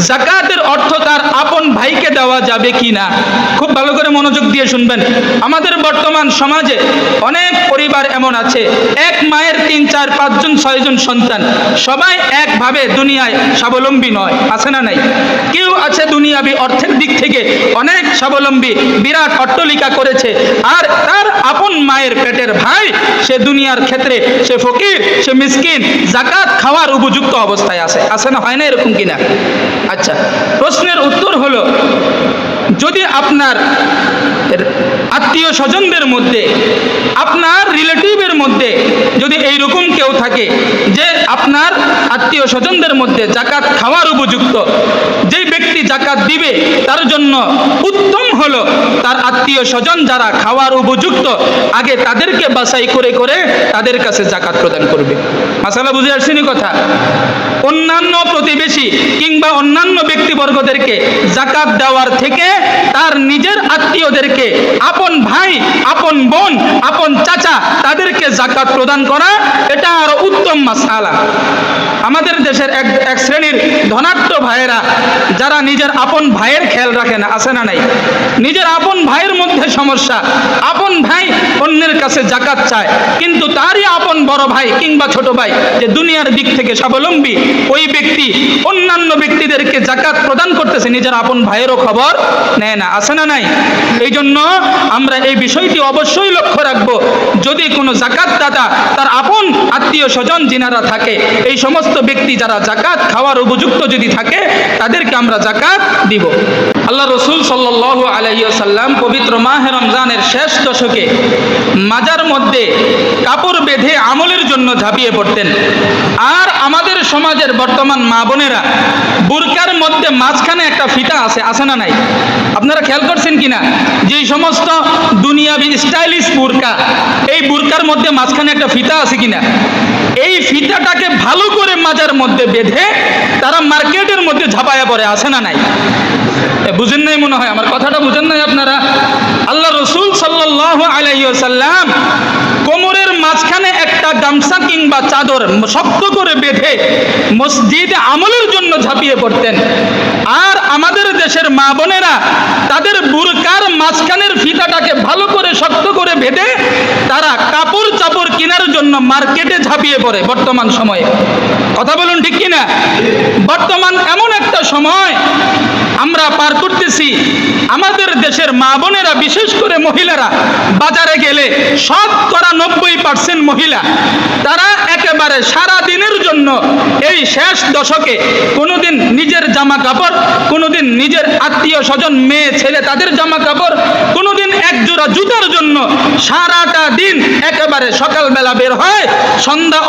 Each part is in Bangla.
যাকাতের অর্থ তার আপন ভাইকে দেওয়া যাবে কিনা। খুব ভালো করে মনোযোগ দিয়ে শুনবেন। আমাদের বর্তমান সমাজে অনেক পরিবার এমন আছে, এক মায়ের 3, 4, 5 জন 6 জন সন্তান, সবাই একভাবে দুনিয়ায় স্বাবলম্বী নয়, আছে না নাই? কেউ আছে দুনিয়াবি অর্থের দিক থেকে অনেক স্বাবলম্বী, বিরাট অট্টালিকা করেছে, আর তার আপন মায়ের পেটের ভাই সে দুনিয়ার ক্ষেত্রে সে ফকির, সে মিসকিন, যাকাত খাওয়ার উপযুক্ত অবস্থায় আছে, আছে না, হয় না এরকম কিনা? আচ্ছা, প্রশ্নের উত্তর হলো, যদি আপনার আত্মীয় স্বজনদের মধ্যে, আপনার রিলেটিভের মধ্যে যদি এইরকম কেউ থাকে যে আপনার আত্মীয় স্বজনদের মধ্যে যাকাত খাওয়ার উপযুক্ত, যেই ব্যক্তি যাকাত দিবে তার জন্য উত্তম হলো তার আত্মীয় স্বজন যারা খাওয়ার উপযুক্ত, আগে তাদেরকে বাছাই করে করে তাদের কাছে যাকাত প্রদান করবে। মাসালা বুঝে আসছেনি কথা? অন্যান্য প্রতিবেশী কিংবা অন্যান্য ব্যক্তিবর্গদেরকে যাকাত দেওয়ার থেকে তার নিজের আত্মীয়দেরকে, আপন ভাই, আপন বোন, আপন চাচা, তাদেরকে যাকাত প্রদান করা এটা আরো উত্তম মাসআলা। আমাদের দেশের এক শ্রেণীর ধনাঢ্য ভাইয়েরা যারা নিজের আপন ভাইয়ের খেয়াল রাখে না, আছে না নাই? নিজের আপন ভাইয়ের মধ্যে সমস্যা, আপন ভাই অন্যের কাছে যাকাত চায়, কিন্তু তারই আপন বড় ভাই কিংবা ছোট ভাই যে দুনিয়ার দিক থেকে স্বাবলম্বী, ওই ব্যক্তি অন্যান্য ব্যক্তিদেরকে যাকাত প্রদান করতেছে, নিজের আপন ভাইয়েরও খবর নেয় না, আছে না নাই? এই জন্য আমরা এই বিষয়টি অবশ্যই লক্ষ্য রাখবো, যদি কোনো যাকাত দাতা তার আপন আত্মীয় স্বজন যিনারা থাকে, এই সমস্ত ব্যক্তি যারা যাকাত খাওয়ার উপযুক্ত যদি থাকে, তাদেরকে আমরা যাকাত দিব। আল্লাহ রসুল সাল্লাল্লাহু আলাইহি ওয়াসাল্লাম পবিত্র মাহে রমজানের শেষ দশকে মাজার মধ্যে কাপড় বেঁধে আমলের জন্য ঝাঁপিয়ে পড়তেন। আর আমাদের সমাজের বর্তমান মা বোনেরা বুরকার মধ্যে মাঝখানে একটা ফিতা আছে, আছে না নাই? আপনারা খেয়াল করছেন কিনা? যে সমস্ত দুনিয়াবি স্টাইলিশ বুরকা, এই বুরকার মধ্যে মাঝখানে একটা ফিতা আছে কিনা, এই ফিতাটাকে ভালো করে মাজার মধ্যে বেঁধে তারা মার্কেটের মধ্যে ঝাঁপায়া পড়ে, আছে না নাই? বুঝেন নাই মনে হয়, আমার কথাটা বুঝেন নাই আপনারা? আল্লাহ রসুল সাল্লাল্লাহু আলাইহি ওয়াসাল্লাম কোমরের মাঝখানে একটা গামছা কিংবা চাদর শক্ত করে বেঁধে মসজিদে আমলের জন্য ঝাঁপিয়ে পড়তেন। আর আমাদের দেশের মা বোনেরা তাদের বুরকার মাঝখানের ফিতাটাকে ভালো করে শক্ত করে বেঁধে তারা কাপড় চাপড় কেনার জন্য মার্কেটে ঝাঁপিয়ে পড়ে বর্তমান সময়ে। কথা বলুন ঠিক কিনা? বর্তমান এমন একটা সময় আমরা পার করতেছি, আমাদের দেশের মা বোনেরা, বিশেষ করে মহিলারা বাজারে গেলে 90% মহিলা তারা একেবারে সারা দিনের জন্য এই শেষ দশকে কোনোদিন নিজের জামা কাপড়, কোনোদিন নিজের আত্মীয় স্বজন মেয়ে ছেলে তাদের জামা কাপড়, কোনোদিন এক জোড়া জুতার জন্য সারাটা দিন একেবারে সকালবেলা বের হয়, সন্ধ্যা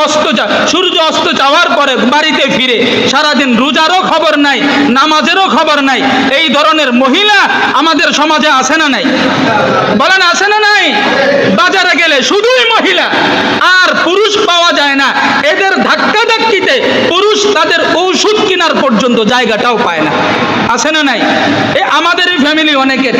সূর্য অস্ত যাওয়ার পরে বাড়িতে ফিরে সারাদিন রোজারও খবর নাই, নামাজেরও খবর নাই। এই ধরনের মহিলা আমাদের সমাজে আছে না নাই? বলেন আছে না নাই? বাজারে গেলে শুধুই মহিলা, আর পুরুষ পাওয়া যায় না। এদের ধাক্কা ধাক্কিতে পুরুষ তাদের ঔষধ কেনার পর্যন্ত জায়গাটাও পায় না, আছে না নাই? আমাদের এই ফ্যামিলি অনেকের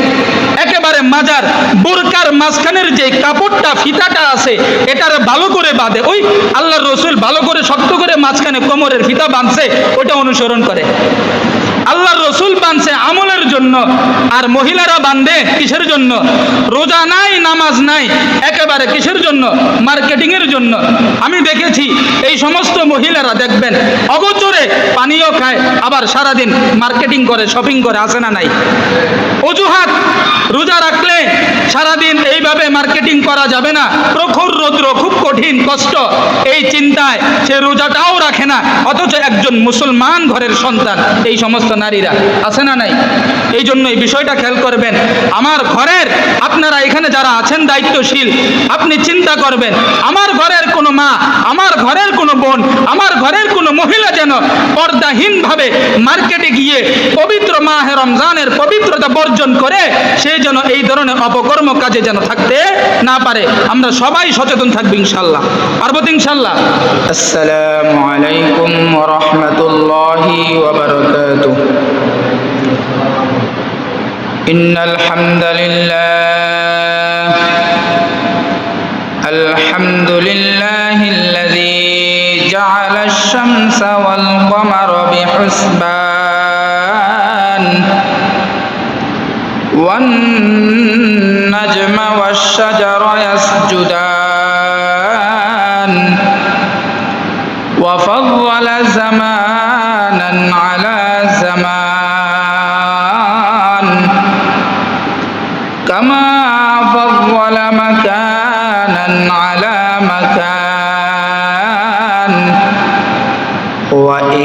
একেবারে মাজার বোরকার মাঝখানের যে কাপড়টা ফিতাটা আছে এটার ভালো করে বাঁধে, ওই আল্লাহর রসুল ভালো করে শক্ত করে মাঝখানে কোমরের ফিতা বাঁধছে, ওটা অনুসরণ করে। আল্লাহর রসুল বাঁধছে আমলের জন্য, আর মহিলারা বাঁধে কিসের জন্য? রোজা নাই, নামাজ নাই, একেবারে কিসের জন্য? মার্কেটিং এর জন্য। আমি দেখেছি এই সমস্ত মহিলারা দেখবেন অগোচরে পানীয় খায়, আবার সারাদিন মার্কেটিং করে, শপিং করে, আছে না নাই? অজুহাত, রোজা রাখলে সারাদিন এইভাবে মার্কেটিং করা যাবে না, প্রখর রৌদ্র, খুব কঠিন কষ্ট, এই চিন্তায় সে রোজাটাও রাখে না, অথচ একজন মুসলমান ঘরের সন্তান এই সমস্ত নারীরা, আছে না নাই? এই জন্য এই বিষয়টা খেয়াল করবেন। আমার ঘরের আপনারা এখানে যারা আছেন দায়িত্বশীল, আপনি চিন্তা করবেন আমার ঘরের কোনো মা, আমার ঘরের কোনো বোন, আমার ঘরের কোনো মহিলা যেন পর্দাহীনভাবে মার্কেটে গিয়ে পবিত্র মাহে রমজানের পবিত্রতা বর্জন করে সে যেন এই ধরনের অপকর্ম কাজে যেন থাকতে না পারে। আমরা সবাই সচেতন থাকবো ইনশাআল্লাহ। পারবো তো ইনশাআল্লাহ? আসসালামু আলাইকুম ওয়া রাহমাতুল্লাহি ওয়া বারাকাতুহু। ইন্নাল হামদালিল্লাহ, আলহামদুলিল্লাহিল্লাযী জাআলা আশ-শামসা ওয়াল কমারা বিহুসবান والنجم والشجر يسجدان وفضل زمانا على زمان كما فضل مكانا على مكان وإنسانا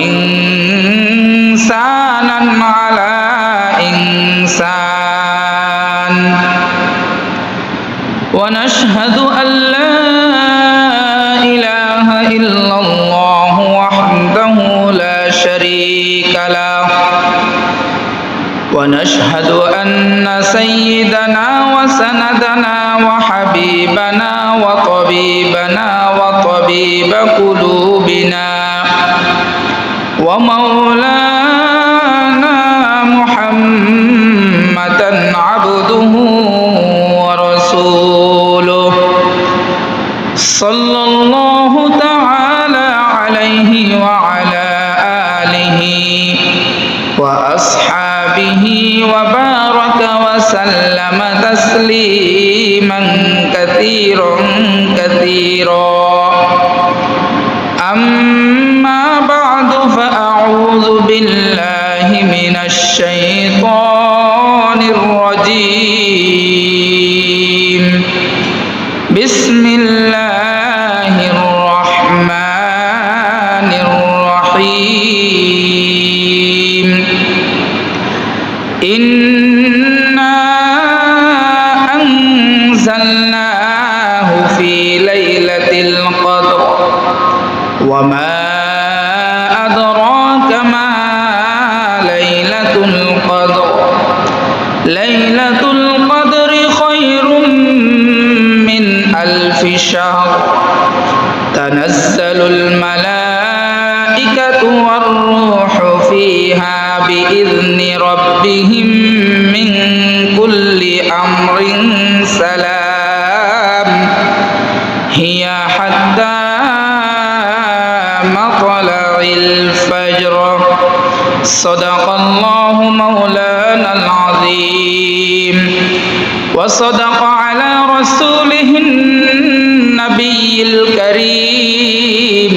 على إنسان ونشهد أن لا إله إلا الله وحده لا شريك له ونشهد أن سيدنا وسندنا وحبيبنا وطبيبنا وطبيب قلوبنا ومولانا محمدا عبده ورسوله صلى الله تعالى عليه وعلى آله وأصحابه وبارك وسلم تسليما كثيرا كثيرا أما بعد فأعوذ بالله من الشيطان الرجيم بسم الله الرحمن الرحيم إنا أنزلناه في ليلة القدر وما أدراك ما ليلة القدر ليلة القدر خير من ألف شهر تنزل الملائكة والروح فيها بإذن ربهم من كل أمر سلام هي حتى مطلع الفجر صدق الله مولانا العظيم وصدق على رسوله النبي الكريم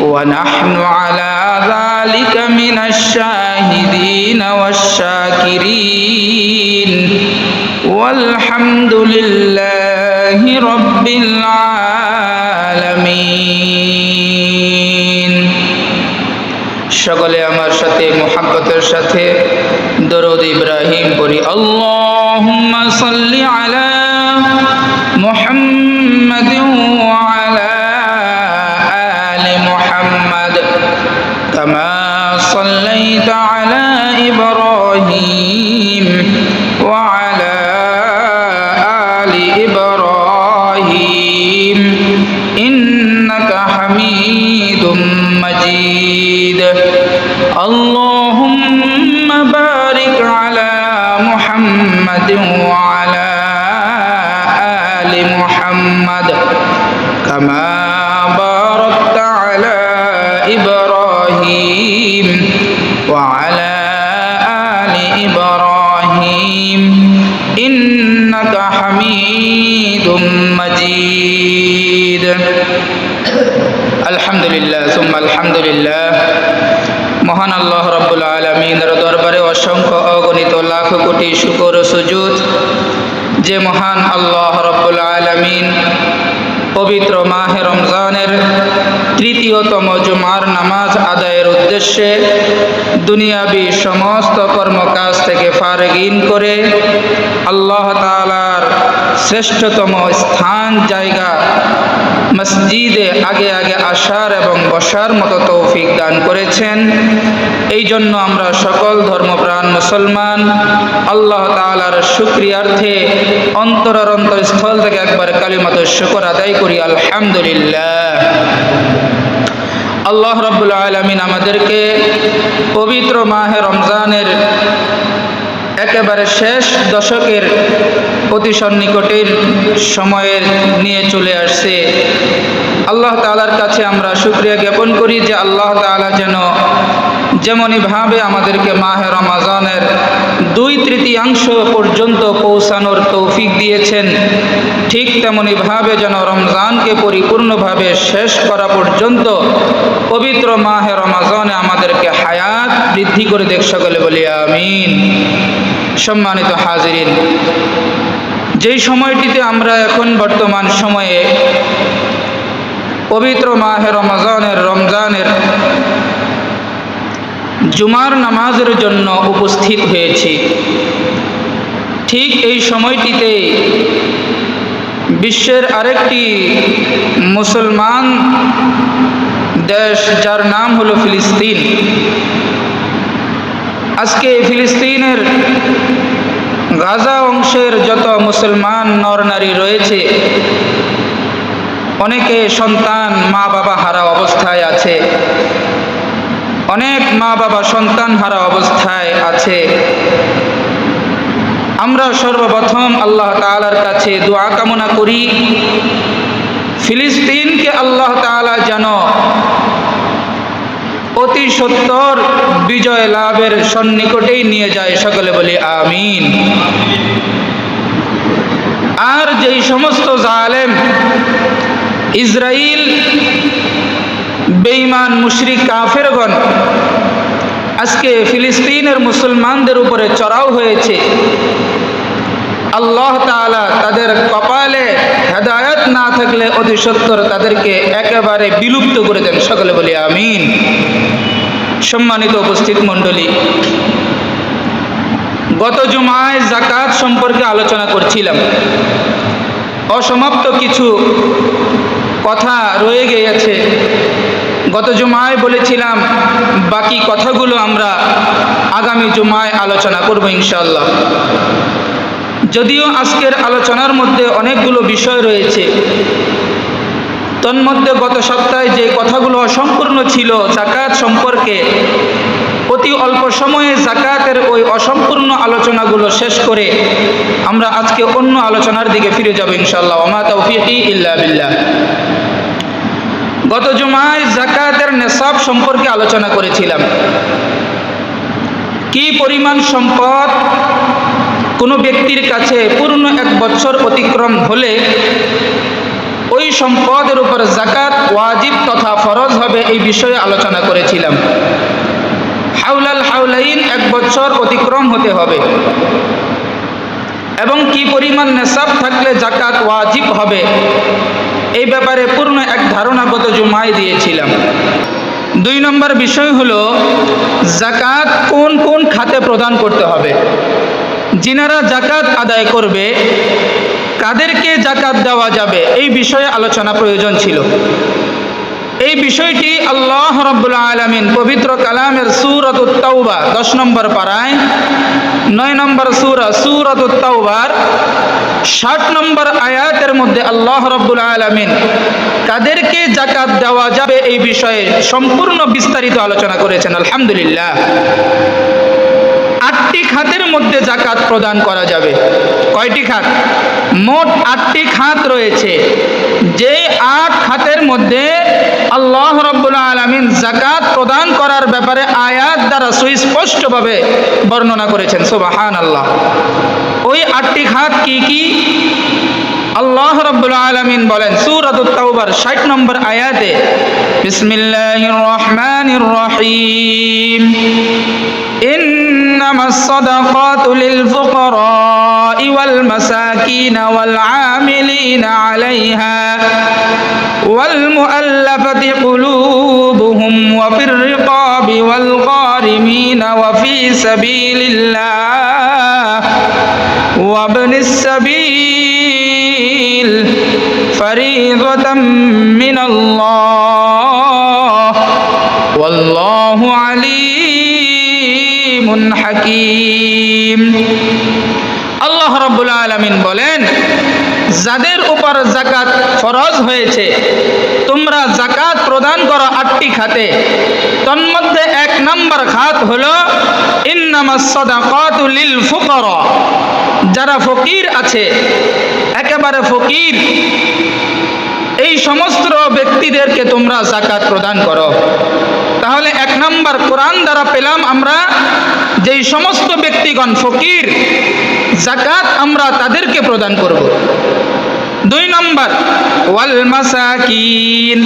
ونحن على ذلك من الشاهدين والشاكرين والحمد لله رب العالمين সকলে আমার সাথে মুহাব্বতের সাথে দরুদ ইব্রাহিম পড়ি আল্লাহুম্মা সাল্লি আলা মুহাম্মাদিন ওয়া আলা আলি মুহাম্মাদ কামা সাল্লাইতা আলা ইব্রাহিম ওয়া আলা আলি ইব্রাহিম ইন্নাকা হামিদুম মাজিদ اللهم بارك على محمد وعلى آل محمد كما باركت على إبراهيم وعلى آل إبراهيم إنك حميد مجيد الحمد لله ثم الحمد لله মহান আল্লাহ রাব্বুল আলামিনের দরবারে অসংখ্য অগণিত লাখ কোটি শুকর ও সুজুদ যে মহান আল্লাহ রাব্বুল আলামিন পবিত্র মাহে রমজানের তৃতীয়তম জুমার নামাজ আদায়ের উদ্দেশ্যে দুনিয়াবি সমস্ত কর্মকাজ থেকে ফারগিন করে আল্লাহ তাআলার শ্রেষ্ঠতম স্থান জায়গা মসজিদে আগে আগে আসার এবং বসার মতো তৌফিক দান করেছেন। এই জন্য আমরা সকল ধর্মপ্রাণ মুসলমান আল্লাহ তাআলার শুকরিয়ার্থে অন্তরের অন্তরস্থল থেকে একবার কালিমাত শুকর আদায় করি আলহামদুলিল্লাহ। আল্লাহ রাব্বুল আলামিন আমাদেরকে পবিত্র মাহে রমজানের একেবারে শেষ দশকের অতি সন্নিকটের সময়ের নিয়ে চলে আসছে। আল্লাহ তাআলার কাছে আমরা শুকরিয়া জ্ঞাপন করি যে আল্লাহ তাআলা যেন যেমনইভাবে আমাদেরকে মাহে রমাজানের 2/3 পর্যন্ত পৌঁছানোর তৌফিক দিয়েছেন, ঠিক তেমনইভাবে যেন রমজানকে পরিপূর্ণভাবে শেষ করা পর্যন্ত পবিত্র মাহে রমাজানে আমাদেরকে হায়াত বৃদ্ধি করে দেখ, সকলে বলি আমিন। সম্মানিত হাজিরিন, যেই সময়টিতে আমরা এখন বর্তমান সময়ে পবিত্র মাহে রমজানের জুমার নামাজের জন্য উপস্থিত হয়েছি, ঠিক এই সময়টিতে বিশ্বের আরেকটি মুসলমান দেশ, যার নাম হলো ফিলিস্তিন, আজকে ফিলিস্তিনের গাজা অংশের যত মুসলমান নরনারী রয়েছে, অনেকে সন্তান মা বাবা হারা অবস্থায় আছে, অনেক মা বাবা সন্তান হারা অবস্থায় আছে। আমরা সর্বপ্রথম আল্লাহ তাআলার কাছে দোয়া কামনা করি, ফিলিস্তিনকে আল্লাহ তাআলা যেন অতি সত্বর বিজয় লাভের সন্নিকটেই নিয়ে যায়, সকলে বলি আমিন। আর যেই সমস্ত জালেম ইসরাইল, বেঈমান মুশরিক কাফেরগণ আজকে ফিলিস্তিনের মুসলমানদের উপরে চড়াও হয়েছে, আল্লাহ তাআলা তাদের কপালে হেদায়েত না থাকলে অতি সত্বর তাদেরকে একেবারে বিলুপ্ত করে দেন, সকলে বলি আমিন। সম্মানিত উপস্থিত মণ্ডলী, গত জুমায় যাকাত সম্পর্কে আলোচনা করছিলাম, অসমাপ্ত কিছু কথা রয়ে গিয়েছে। গত জুমায় বলেছিলাম বাকি কথাগুলো আমরা আগামী জুমায় আলোচনা করব ইনশাআল্লাহ। যদিও আজকের আলোচনার মধ্যে অনেকগুলো বিষয় রয়েছে, তন্মধ্যে গত সপ্তাহে যে কথাগুলো অসম্পূর্ণ ছিল যাকাত সম্পর্কে, অতি অল্প সময়ে যাকাতের ওই অসম্পূর্ণ আলোচনাগুলো শেষ করে আমরা আজকে অন্য আলোচনার দিকে ফিরে যাব ইনশাআল্লাহ। ওয়া মা তাওফীকি ইল্লা বিল্লাহ। গত জুমায় যাকাতের নেসাব সম্পর্কে আলোচনা করেছিলাম। কি পরিমাণ সম্পদ কোনো ব্যক্তির কাছে পূর্ণ 1 বছর অতিক্রম হলে ওই সম্পদের উপর যাকাত ওয়াজিব তথা ফরজ হবে, এই বিষয়ে আলোচনা করেছিলাম। হাউলাল হাউলাইন 1 বছর অতিক্রম হতে হবে, এবং কি পরিমাণ নেসাব থাকলে যাকাত ওয়াজিব হবে, এই ব্যাপারে পূর্ণ এক ধারণা গত জুমায় দিয়েছিলাম। 2 নম্বর বিষয় হলো যাকাত কোন কোন খাতে প্রদান করতে হবে, যিনারা যাকাত আদায় করবে কাদেরকে যাকাত দেওয়া যাবে, এই বিষয়ে আলোচনা প্রয়োজন ছিল। এই বিষয়টি আল্লাহ রাব্বুল আলামিন পবিত্র কালামের সূরাতুত তাওবা 10 নম্বর পারায় 9 নম্বর সূরাতুত তাওবার 60 নম্বর আয়াতের মধ্যে আল্লাহ রাব্বুল আলামিন কাদেরকে যাকাত দেওয়া যাবে এই বিষয়ে সম্পূর্ণ বিস্তারিত আলোচনা করেছেন। আলহামদুলিল্লাহ। 8টি খাতের মধ্যে যাকাত প্রদান করা যাবে। কয়টি খাত? মোট 8টি খাত রয়েছে। যে 8 খাতের মধ্যে আল্লাহ রাব্বুল আলামিন যাকাত প্রদান করার ব্যাপারে আয়াত দ্বারা সুস্পষ্টভাবে বর্ণনা করেছেন। সুবহানাল্লাহ। ওই 8টি খাত কি কি? আল্লাহ রাব্বুল আলামিন বলেন সূরাতুত তাওবার 60 নম্বর আয়াতে, বিসমিল্লাহির রহমানির রহিম, ইন্নামাস সাদাকাতু লিল ফুকারা'i ওয়াল মাসাকিন ওয়াল আমিলিনা আলাইহা ওয়াল মুআল্লাফাতি কুলুবুহুম ওয়া ফির রিকাবি ওয়াল গারিমিনা ওয়া ফি সাবিলিল্লাহ ওয়া ইবনিস সাবিল ফরিদাতাম মিনাল্লাহ ওয়াল্লাহু আলিমুন হাকীম। আল্লাহ রাব্বুল আলামিন বলেন, যাদের উপর যাকাত ফরজ হয়েছে তোমরা যাকাত প্রদান করো 8টি খাতে। তন্মধ্যে 1 নম্বর খাত হলো ইন্নামাস সাদাকাতু লিল ফুকারা, যারা ফকির আছে, একেবারে ফকির, এই সমস্ত ব্যক্তিদেরকে তোমরা যাকাত প্রদান করো। তাহলে এক নাম্বার কোরআন দ্বারা পেলাম আমরা যেই সমস্ত ব্যক্তিগণ ফকির, যাকাত আমরা তাদেরকে প্রদান করব। 2 নম্বর ওয়াল মাসাকিন,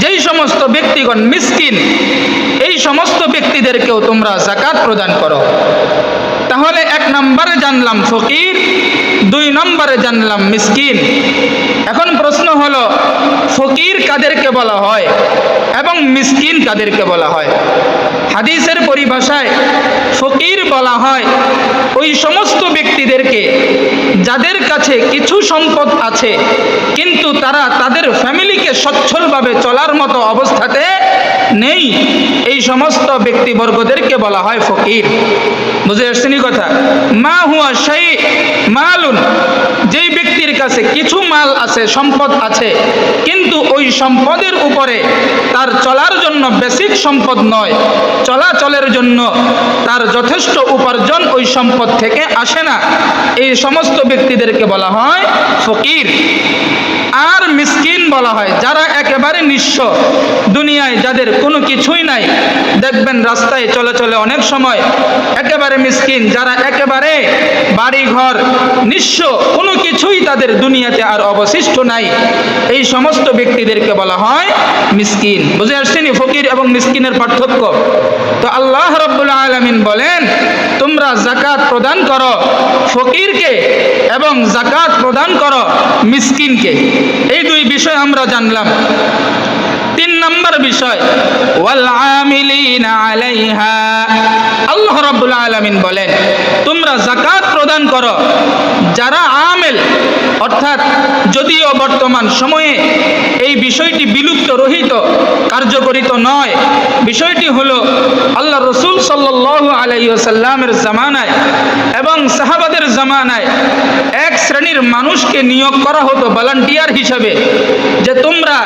যেই সমস্ত ব্যক্তিগণ মিসকিন, এই সমস্ত ব্যক্তিদেরকেও তোমরা যাকাত প্রদান করো। তাহলে 1 নম্বরে জানলাম ফকির, 2 নম্বরে জানলাম মিসকিন। এখন প্রশ্ন হলো ফকির কাদেরকে বলা হয় এবং মিসকিন কাদেরকে বলা হয়? হাদিসের পরিভাষায় ফকির বলা হয় ওই সমস্ত ব্যক্তিদেরকে যাদের কাছে কিছু সম্পদ আছে কিন্তু তারা তাদের ফ্যামিলিকে সচ্ছলভাবে চলার মতো অবস্থাতে নেই, এই সমস্ত ব্যক্তিবর্গদেরকে বলা হয় ফকির। বুঝে আসছেনি কথা? মা হুয়া শাই মালুন, যেই ব্যক্তির কাছে কিছু মাল আছে, সম্পদ আছে, কিন্তু ওই সম্পদের উপরে তার চলার জন্য বেসিক সম্পদ নয়, চলাচলের জন্য তার যথেষ্ট উপার্জন ওই সম্পদ থেকে আসে না, এই সমস্ত ব্যক্তিদেরকে বলা হয় ফকির। আর মিসকিন বলা হয় যারা একেবারে নিঃস্ব, দুনিয়ায় যাদের কোনো কিছুই নাই। দেখবেন রাস্তায় চলে চলে অনেক সময় একেবারে মিসকিন, যারা একেবারে বাড়ি ঘর নিঃস্ব, কোনো কিছুই তাদের দুনিয়াতে আর অবশিষ্ট নাই, এই সমস্ত ব্যক্তিদেরকে বলা হয় মিসকিন। বুঝে আসছেন ফকির এবং মিসকিনের পার্থক্য? তো আল্লাহ রাব্বুল আলামিন বলেন তোমরা যাকাত প্রদান করো ফকিরকে এবং যাকাত প্রদান করো মিসকিনকে। এই 2 বিষয় আমরা জানলাম। 3 নম্বর বিষয় ওয়াল আমিলিনা আলাইহা, আল্লাহ রাব্বুল আলামিন বলেন তোমরা যাকাত প্রদান করো যারা আমেল, অর্থাৎ যদিও বর্তমান সময়ে এই বিষয়টি বিলুপ্ত রহিত, কার্যকরিত নয়, বিষয়টি হলো আল্লাহ রসুল সাল্লাল্লাহু আলাইহি ওয়াসাল্লামের জামানায় এবং সাহাবাদের জামানায় এক শ্রেণীর মানুষকে নিয়োগ করা হতো ভলান্টিয়ার হিসাবে, যে তোমরা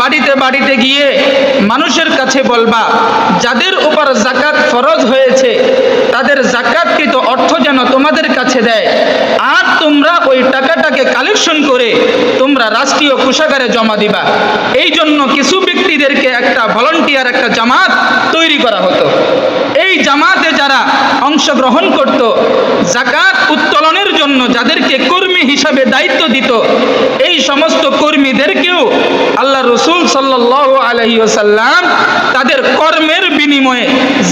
বাড়িতে বাড়িতে গিয়ে মানুষের কাছে বলবা যাদের উপর যাকাত ফরজ হয়েছে তাদের যাকাতকৃত অর্থ যেন তোমাদের কাছে দেয়, আর তোমরা ওই টাকাটাকে কালেকশন করে তোমরা রাষ্ট্রীয় কোষাগারে জমা দিবা। এই জন্য কিছু ব্যক্তিদেরকে একটা ভলান্টিয়ার, একটা জামাত তৈরি করা হতো। এই জামাতে যারা অংশগ্রহণ করত, যাকাত উত্তোলনের জন্য যাদেরকে কর্মী হিসাবে দায়িত্ব দিত, এই সমস্ত কর্মীদেরকেও আল্লাহ রসুল সাল্লাল্লাহু আলাইহি ওয়াসাল্লাম তাদের কর্মের বিনিময়ে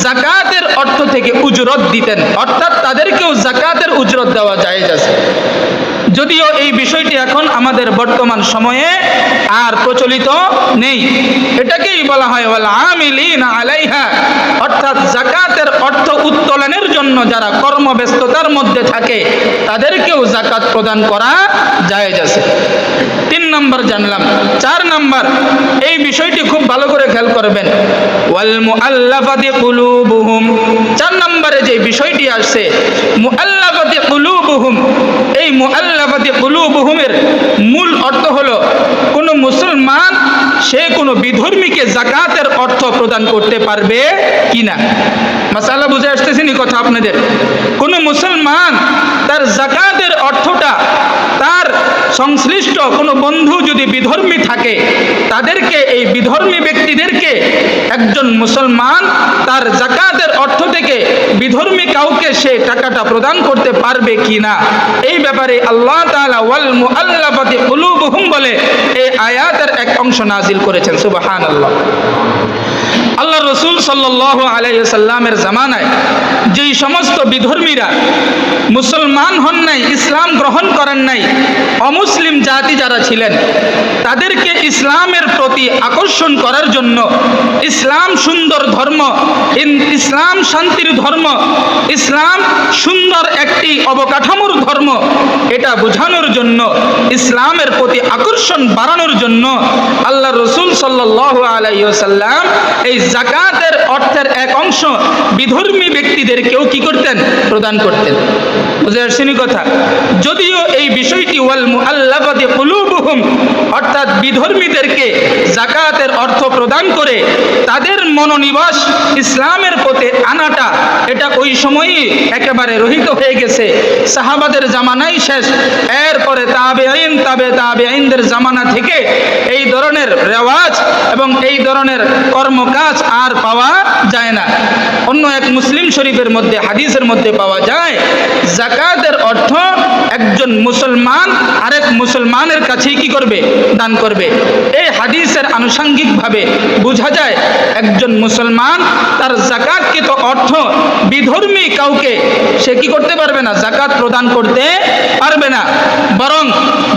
যাকাতের অর্থ থেকে উজরত দিতেন, অর্থাৎ তাদেরকেও যাকাতের উজরত দেওয়া জায়েজ আছে। যদিও এই বিষয়টি এখন আমাদের বর্তমান সময়ে আর প্রচলিত নেই। এটাকেই বলা হয় ওয়াল আমিলিনা আলাইহা, অর্থাৎ যাকাতের অর্থ উত্তোলনের জন্য যারা কর্মব্যস্ততার মধ্যে থাকে তাদেরকেও যাকাত প্রদান করা জায়েজ আছে। 3 নম্বর জানলাম। 4 নম্বর, এই বিষয়টি খুব ভালো করে খেয়াল করবেন, ওয়াল মুআল্লাফাতি কুলুবুহুম। 4 নম্বরে যে বিষয়টি আসছে মুআল্লাফাতি কুলুবুহুম, এই মুআল্লাফাতি কুলুবুহুমের মূল অর্থ হলো কোন মুসলমান সে কোনো বিধর্মীকে যাকাতের অর্থ প্রদান করতে পারবে কিনা। মাসালা বুঝে আসতেছে নি কথা আপনাদের? কোন মুসলমান তার যাকাতের অর্থটা তার সংশ্লিষ্ট কোনো বন্ধু যদি বিধর্মী থাকে, তাদেরকে, এই বিধর্মী ব্যক্তিদেরকে একজন মুসলমান তার যাকাতের অর্থ থেকে বিধর্মী কাউকে সে টাকাটা প্রদান করতে পারবে কিনা, এই ব্যাপারে আল্লাহ তাআলা ওয়াল মুআল্লাফাতি কুলুবুহুম বলে এই আয়াতের এক অংশ নাজিল করেছেন। সুবহানাল্লাহ। আল্লাহ রসুল সাল্লাল্লাহু আলাইহি ওয়াসাল্লামের জামানায় যেই সমস্ত বিধর্মীরা মুসলমান হন নাই, ইসলাম গ্রহণ করেন নাই, অমুসলিম জাতি যারা ছিলেন, তাদেরকে ইসলামের প্রতি আকর্ষণ করার জন্য, ইসলাম সুন্দর ধর্ম, ইসলাম শান্তির ধর্ম, ইসলাম সুন্দর একটি অবকাঠামোর ধর্ম, এটা বোঝানোর জন্য, ইসলামের প্রতি আকর্ষণ বাড়ানোর জন্য আল্লাহ রসুল সাল্লাল্লাহু আলাইহি ওয়াসাল্লাম এই যাকাতের অর্থের এক অংশ বিধর্মী ব্যক্তিদেরকেও কি করতেন? প্রদান করতেন। বুঝে আসছেনি কথা? যদিও এই বিষয়টি ওয়াল মুআল্লাফাতি কুলুবুহুম কুলুবুহুম, অর্থাৎ বিধর্মীদেরকে যাকাতের অর্থ প্রদান করে তাদের মনোনিবাস ইসলামের পথে আনাটা এটা ওই সময়ই একেবারে রহিত হয়ে গেছে। সাহাবাদের জামানাই শেষ, এরপরে তাবেঈনদের জামানা থেকে এই ধরনের রেওয়াজ এবং এই ধরনের কর্মকাজ আর পাওয়া যায় না। অন্য এক মুসলিম শরীফের মধ্যে হাদিসের মধ্যে পাওয়া যায়, যাকাতের অর্থ একজন মুসলমান আরেক মুসলমানের কাছেই কি করবে? দান করবে। এই হাদিসের আনুষঙ্গিকভাবে বোঝা যায় একজন মুসলমান তার যাকাতকৃত অর্থ বিধর্মী কাউকে সে কি করতে পারবে না? যাকাত প্রদান করতে পারবে না। বরং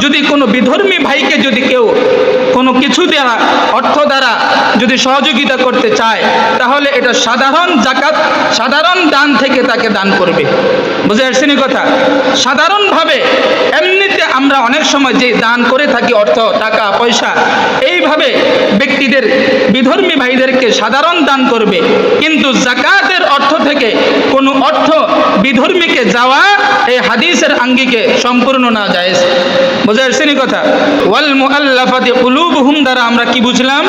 যদি কোনো বিধর্মী ভাইকে যদি কেউ কোনো কিছু দ্বারা, অর্থ দ্বারা যদি সহযোগিতা করতে চায়, তাহলে এটা সাধারণ যাকাত, সাধারণ দান থেকে তাকে দান করবে। বুঝে আসছেন কথা? সাধারণভাবে এমনিতে আমরা অনেক সময় যে দান করে থাকি অর্থ, টাকা পয়সা, এইভাবে ব্যক্তিদের বিধর্মী ভাইদেরকে সাধারণ দান করবে। কিন্তু যাকাতের অর্থ থেকে কোনো অর্থ বিধর্মীকে যাওয়া এই হাদিসের আঙ্গিকে সম্পূর্ণ না জায়েজ। বুঝে আসছেন কথা? ওয়াল মুআল্লাফাতি কুলুবুহুম দ্বারা আমরা কি বুঝলাম?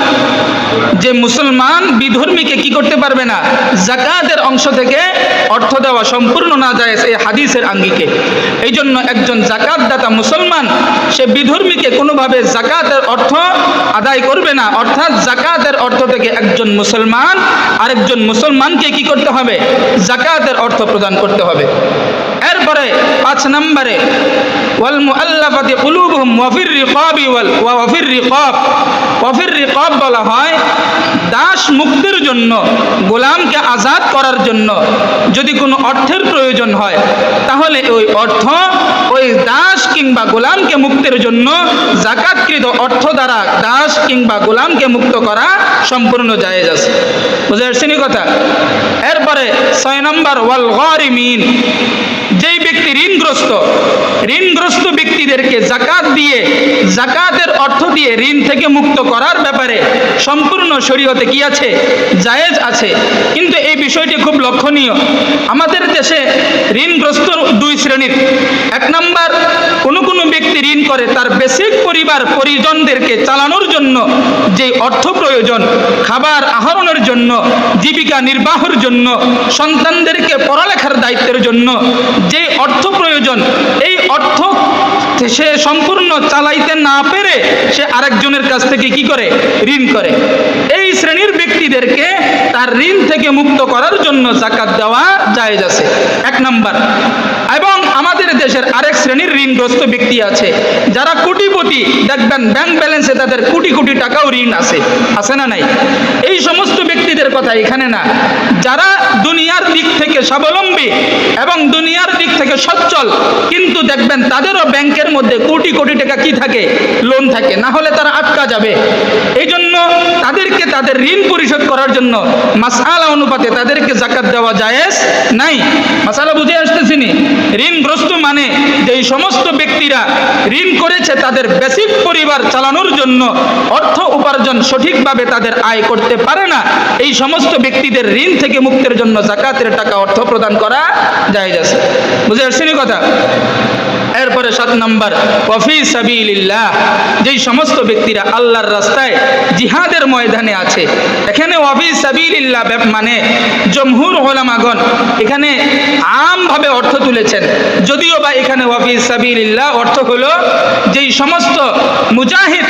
যে মুসলমান বিধর্মীকে কি করতে পারবে না? যাকাতের অংশ থেকে অর্থ দেওয়া সম্পূর্ণ না জায়েজ এই হাদিসের আঙ্গিকে। এই জন্য একজন যাকাতদাতা মুসলমান সে বিধর্মীকে কোনোভাবে যাকাতের অর্থ আদায় করবে না। অর্থাৎ যাকাতের অর্থ থেকে একজন মুসলমান আরেকজন মুসলমানকে কি করতে হবে? যাকাতের অর্থ প্রদান করতে হবে। এরপরে 5 নম্বরে ওয়াল মুআল্লাফাতি কুলুবুহুম ওয়া ফির রিকাবি ওয়া ফির রিকাব বলা হয় দাস মুক্তির জন্য, গোলামকে আজাদ করার জন্য যদি কোনো অর্থের প্রয়োজন হয়, তাহলে ওই অর্থ ওই দাস কিংবা গোলামকে মুক্তির জন্য যাকাতকৃত অর্থ দ্বারা দাস কিংবা গোলামকে মুক্ত করা সম্পূর্ণ জায়েজ আছে। বুঝে আসছেন কথা? এরপরে 6 নম্বর ওয়াল গারিমিন, যেই ব্যক্তি ঋণগ্রস্ত ব্যক্তিদেরকে যাকাত দিয়ে, যাকাতের অর্থ দিয়ে ঋণ থেকে মুক্ত করার ব্যাপারে সম্পূর্ণ শরীয়তে কি আছে? জায়েজ আছে। কিন্তু এই বিষয়টি খুব লক্ষণীয়। আমাদের দেশে ঋণগ্রস্ত 2 শ্রেণীর। 1 নম্বর, কোনো ব্যক্তি ঋণ করে তার বেসিক পরিজনদেরকে চালানোর জন্য যে অর্থ প্রয়োজন, খাবার আহরণের জন্য, জীবিকা নির্বাহের জন্য, সন্তানদেরকে পড়ালেখার দায়িত্বের জন্য যে অর্থ প্রয়োজন, এই অর্থ সে সম্পূর্ণ চালাইতে না পেরে সে আরেকজনের কাছ থেকে কি করে? ঋণ করে। এই শ্রেণীর ব্যক্তিদেরকে তার ঋণ থেকে মুক্ত করার জন্য যাকাত দেওয়া জায়েজ আছে, 1 নম্বর। এবং আমাদের দেশের আরেক শ্রেণীর ঋণগ্রস্ত ব্যক্তি আছে যারা কোটিপতি, দেখবেন ব্যাংক ব্যালেন্সে তাদের কোটি কোটি টাকাও ঋণ আছে না নাই? এই সমস্ত ব্যক্তিদের কথা এখানে না। যারা দুনিয়ার দিক থেকে স্বাবলম্বী এবং দুনিয়ার দিক থেকে সচ্ছল, কিন্তু দেখবেন তাদেরও ব্যাংকের মধ্যে কোটি কোটি টাকা কি থাকে? লোন থাকে, না হলে তারা আটকা যাবে। এই জন্য তাদেরকে তাদের ঋণ পরিশোধ করার জন্য মাসআলা অনুপাতে তাদেরকে যাকাত দেওয়া জায়েজ নাই। মাসআলা বুঝে আসতেছিনি? ঋণগ্রস্ত মানে যেই সমস্ত ব্যক্তিরা ঋণ করেছে তাদের বেসিক পরিবার চালানোর জন্য, অর্থ উপার্জন সঠিকভাবে তাদের আয় করতে পারে না, এই সমস্ত ব্যক্তিদের ঋণ থেকে মুক্তির জন্য যাকাতের টাকা অর্থ প্রদান করা জায়েজ আছে। বুঝে আসছেন কথা? এরপরে 7 নম্বর ওয়াফি সাবিলিল্লাহ, যেই সমস্ত ব্যক্তিরা আল্লাহর রাস্তায় জিহাদের ময়দানে আছে। এখানে ওয়াফি সাবিলিল্লাহ মানে জমহুর উলামাগণ এখানে আমভাবে অর্থ তুলেছেন, যদিও বা এখানে ওয়াফি সাবিলিল্লাহ অর্থ হলো যেই সমস্ত মুজাহিদ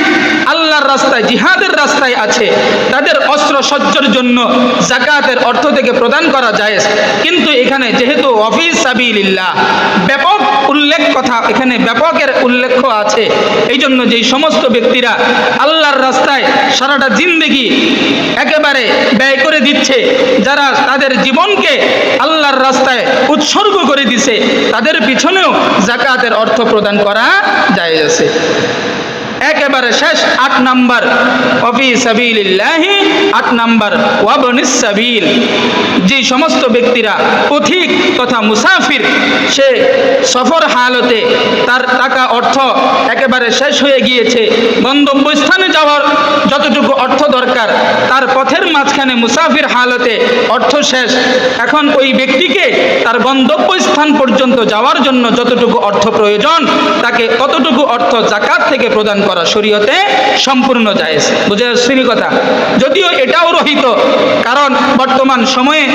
আল্লাহর রাস্তায় জিহাদের রাস্তায় আছে তাদের অস্ত্র সজ্জার জন্য যাকাতের অর্থ থেকে প্রদান করা জায়েজ। কিন্তু এখানে যেহেতু ওয়াফি সাবিলিল্লাহ ব্যাপক উল্লেখ কথা, এখানে ব্যাপকের উল্লেখ আছে, এই জন্য যেই সমস্ত ব্যক্তিরা আল্লাহর রাস্তায় সারাটা জিন্দেগি একেবারে ব্যয় করে দিচ্ছে, যারা তাদের জীবনকে আল্লাহর রাস্তায় উৎসর্গ করে দিছে, তাদের পিছনেও যাকাতের অর্থ প্রদান করা জায়েজ আছে। একেবারে শেষ 8 নম্বর ওয়াফি সাবিলিল্লাহি, 8 নম্বর ওয়াবনিস সাবিল, যে সমস্ত ব্যক্তিরা পথিক তথা মুসাফির, সে সফর হালতে তার টাকা অর্থ একেবারে শেষ হয়ে গিয়েছে, গন্তব্যস্থানে যাওয়ার যতটুকু অর্থ দরকার তার পথের মাঝখানে মুসাফির হালতে অর্থ শেষ, এখন ওই ব্যক্তিকে তার গন্তব্যস্থান পর্যন্ত যাওয়ার জন্য যতটুকু অর্থ প্রয়োজন তাকে ততটুকু অর্থ যাকাত থেকে প্রদান করা শরীয়তে সম্পূর্ণ জায়েজ। বুঝে আসছেন কথা? যদিও এটাও রহিত, কারণ বর্তমান সময়ে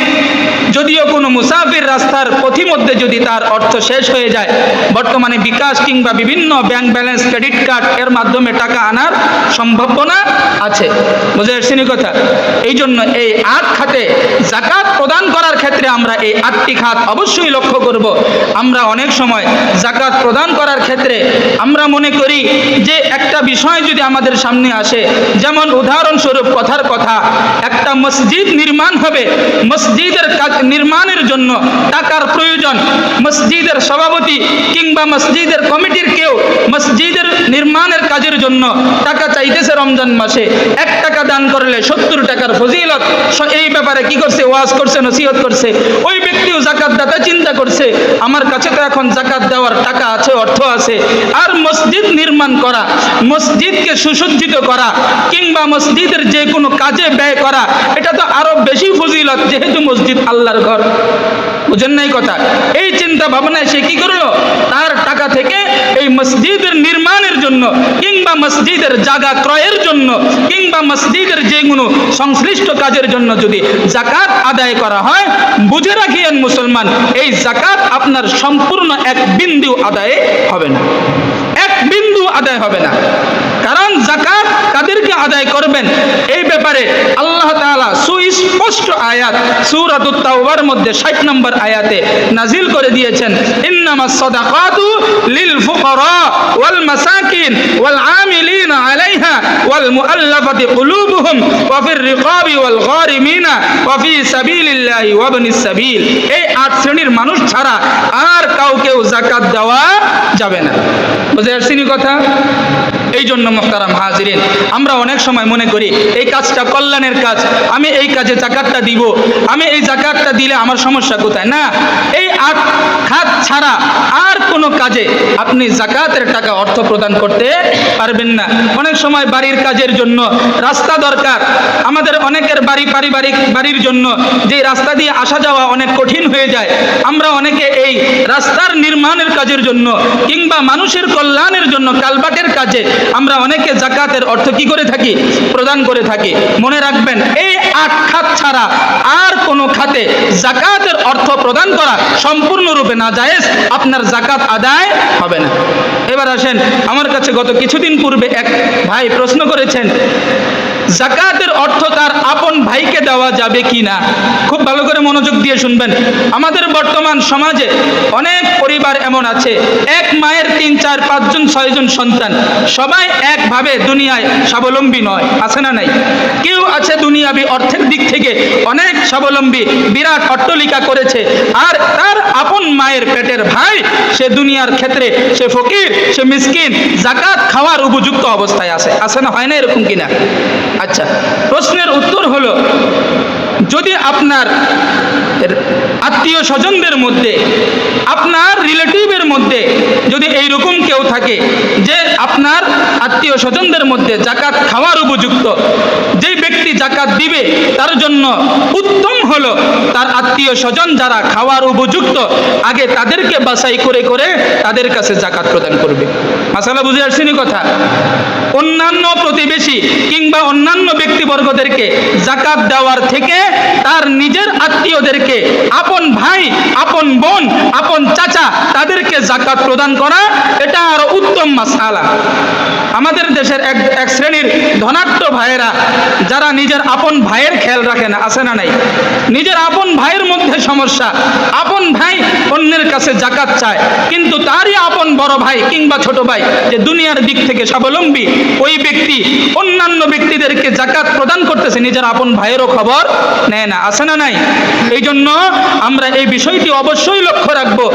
যদিও কোনো মুসাফির রাস্তার পথিমধ্যে যদি তার অর্থ শেষ হয়ে যায়, বর্তমানে বিকাশ কিংবা বিভিন্ন ব্যাংক ব্যালেন্স, ক্রেডিট কার্ড এর মাধ্যমে টাকা আনার সম্ভাবনা আছে। বুঝে আসছেন কথা? এই জন্য এই 8 খাতে যাকাত প্রদান করার ক্ষেত্রে আমরা এই 8টি খাত অবশ্যই লক্ষ্য করব। আমরা অনেক সময় যাকাত প্রদান করার ক্ষেত্রে আমরা মনে করি যে একটা বিষয় যদি আমাদের সামনে আসে, যেমন উদাহরণস্বরূপ কথার কথা, একটা মসজিদ নির্মাণ হবে, মসজিদের কাজ নির্মাণের জন্য টাকার প্রয়োজন, মসজিদের সভাপতি কিংবা মসজিদের কমিটির কেউ মসজিদের নির্মাণের কাজের জন্য টাকা চাইতেছে রমজান মাসে, 1 টাকা দান করলে 70 টাকার ফজিলত, এই ব্যাপারে কি করছে? ওয়াজ করছে, নসিহত করছে। ওই ব্যক্তিও যাকাত দাতা চিন্তা করছে, আমার কাছে তো এখন যাকাত দেওয়ার টাকা আছে, অর্থ আছে, আর মসজিদ নির্মাণ করা, মসজিদকে সুসজ্জিত করা কিংবা মসজিদের যে কোনো কাজে ব্যয় করা, এটা তো আরো বেশি ফজিলত, যেহেতু মসজিদ আল্লাহর ঘর। বুঝেন নাই কথা? এই চিন্তা ভাবনায় সে কি করলো? তার টাকা থেকে এই মসজিদের নির্মাণের জন্য কিংবা মসজিদের জায়গা ক্রয়ের জন্য কিংবা মসজিদের যে কোনো সংশ্লিষ্ট কাজের জন্য যদি যাকাত আদায় করা হয়, বুঝে রাখিয়েন মুসলমান, এই যাকাত আপনার সম্পূর্ণ 1 বিন্দু আদায় হবে না, 1 বিন্দু আদায় হবে না। কারণ যাকাত কাদেরকে আদায় করবেন এই ব্যাপারে আল্লাহ তাআলা সুস্পষ্ট আয়াত সূরাতুত তাওবার মধ্যে 60 নম্বর আয়াতে নাজিল করে দিয়েছেন, ইন্নামাস সাদাকাতু লিল ফুকারা ওয়াল মাসাকিন ওয়াল আমিলিনা আলাইহা ওয়াল মুআল্লাফাতি কুলুবুহুম ওয়া ফির রিকাবি ওয়াল গারিমিনা ওয়া ফি সাবিলিল্লাহি ওয়া ইবনিস সাবিল। এই 8 শ্রেণীর মানুষ ছাড়া আর কাউকেও যাকাত দেওয়া যাবে না। বুঝে আসছেন কথা? এই জন্য মুহতারাম হাজিরিন, আমরা অনেক সময় মনে করি এই কাজটা কল্যাণের কাজ, আমি এই কাজে যাকাতটা দিব, আমি এই যাকাতটা দিলে আমার সমস্যা কোথায়? না, এই 8 খাত ছাড়া আর কোনো কাজে আপনি যাকাতের টাকা অর্থ প্রদান করতে পারবেন না। অনেক সময় বাড়ির কাজের জন্য রাস্তা দরকার, আমাদের অনেকের বাড়ি পারিবারিক বাড়ির জন্য যে রাস্তা দিয়ে আসা যাওয়া অনেক কঠিন হয়ে যায়, আমরা অনেকে এই রাস্তার নির্মাণের কাজের জন্য কিংবা মানুষের কল্যাণের জন্য কালবাটের কাজে আমরা অনেকে যাকাতের অর্থ কি করে থাকি? প্রদান করে থাকি। মনে রাখবেন, এই 8 খাত ছাড়া আর কোনো খাতে যাকাতের অর্থ প্রদান করা সম্পূর্ণরূপে নাজায়েজ, আপনার যাকাত আদায় হবে না। এবার আসেন, আমার কাছে গত কিছুদিন পূর্বে এক ভাই প্রশ্ন করেছেন, যাকাতের অর্থ তার আপন ভাইকে দেওয়া যাবে কি না? খুব ভালো করে মনোযোগ দিয়ে শুনবেন। আমাদের বর্তমান সমাজে অনেক পরিবার এমন আছে, এক মায়ের 3, 4, 5 জন 6 জন সন্তান, সবাই একভাবে দুনিয়ায় স্বাবলম্বী নয়, আছে না নাই? কেউ আছে দুনিয়াবি অর্থের দিক থেকে অনেক স্বাবলম্বী, বিরাট অট্টালিকা করেছে, আর তার আপন মায়ের পেটের ভাই সে দুনিয়ার ক্ষেত্রে সে ফকির, সে মিসকিন, যাকাত খাওয়ার উপযুক্ত অবস্থায় আছে, আছে না? হয় না এরকম কিনা? আচ্ছা, প্রশ্নের উত্তর হলো, যদি আপনার আত্মীয় স্বজনদের মধ্যে, আপনার রিলেটিভের মধ্যে যদি এইরকম কেউ থাকে যে আপনার আত্মীয় স্বজনদের মধ্যে যাকাত খাওয়ার উপযুক্ত, যে ব্যক্তি যাকাত দিবে তার জন্য উত্তম হলো তার আত্মীয় স্বজন যারা খাওয়ার উপযুক্ত, আগে তাদেরকে বাছাই করে করে তাদের কাছে যাকাত প্রদান করবে। মাসালা বুঝে আসছেন কথা? অন্যান্য প্রতিবেশী কিংবা অন্যান্য ব্যক্তিবর্গদেরকে যাকাত দেওয়ার থেকে তার নিজের আত্মীয়দেরকে, আপন ভাই, আপন বোন, আপন চাচা, তাদেরকে যাকাত প্রদান করা এটা আরো উত্তম মাসআলা। আমাদের দেশের এক শ্রেণীর ধনাঢ্য ভাইয়েরা যারা নিজের আপন ভাইয়ের খেয়াল রাখে না, আছে না নাই? নিজের আপন ভাইয়ের মধ্যে সমস্যা, আপন ভাই অন্যের কাছে যাকাত চায়, কিন্তু তারই আপন বড় ভাই কিংবা ছোট ভাই যে দুনিয়ার দিক থেকে স্বাবলম্বী, ওই ব্যক্তি অন্যান্য ব্যক্তিদেরকে যাকাত প্রদান করতেছে, নিজের আপন ভাইয়েরও খবর নেয় না, আছে না নাই? এই জন্য আমরা এই বিষয়টি অবশ্যই লক্ষ্য রাখবো,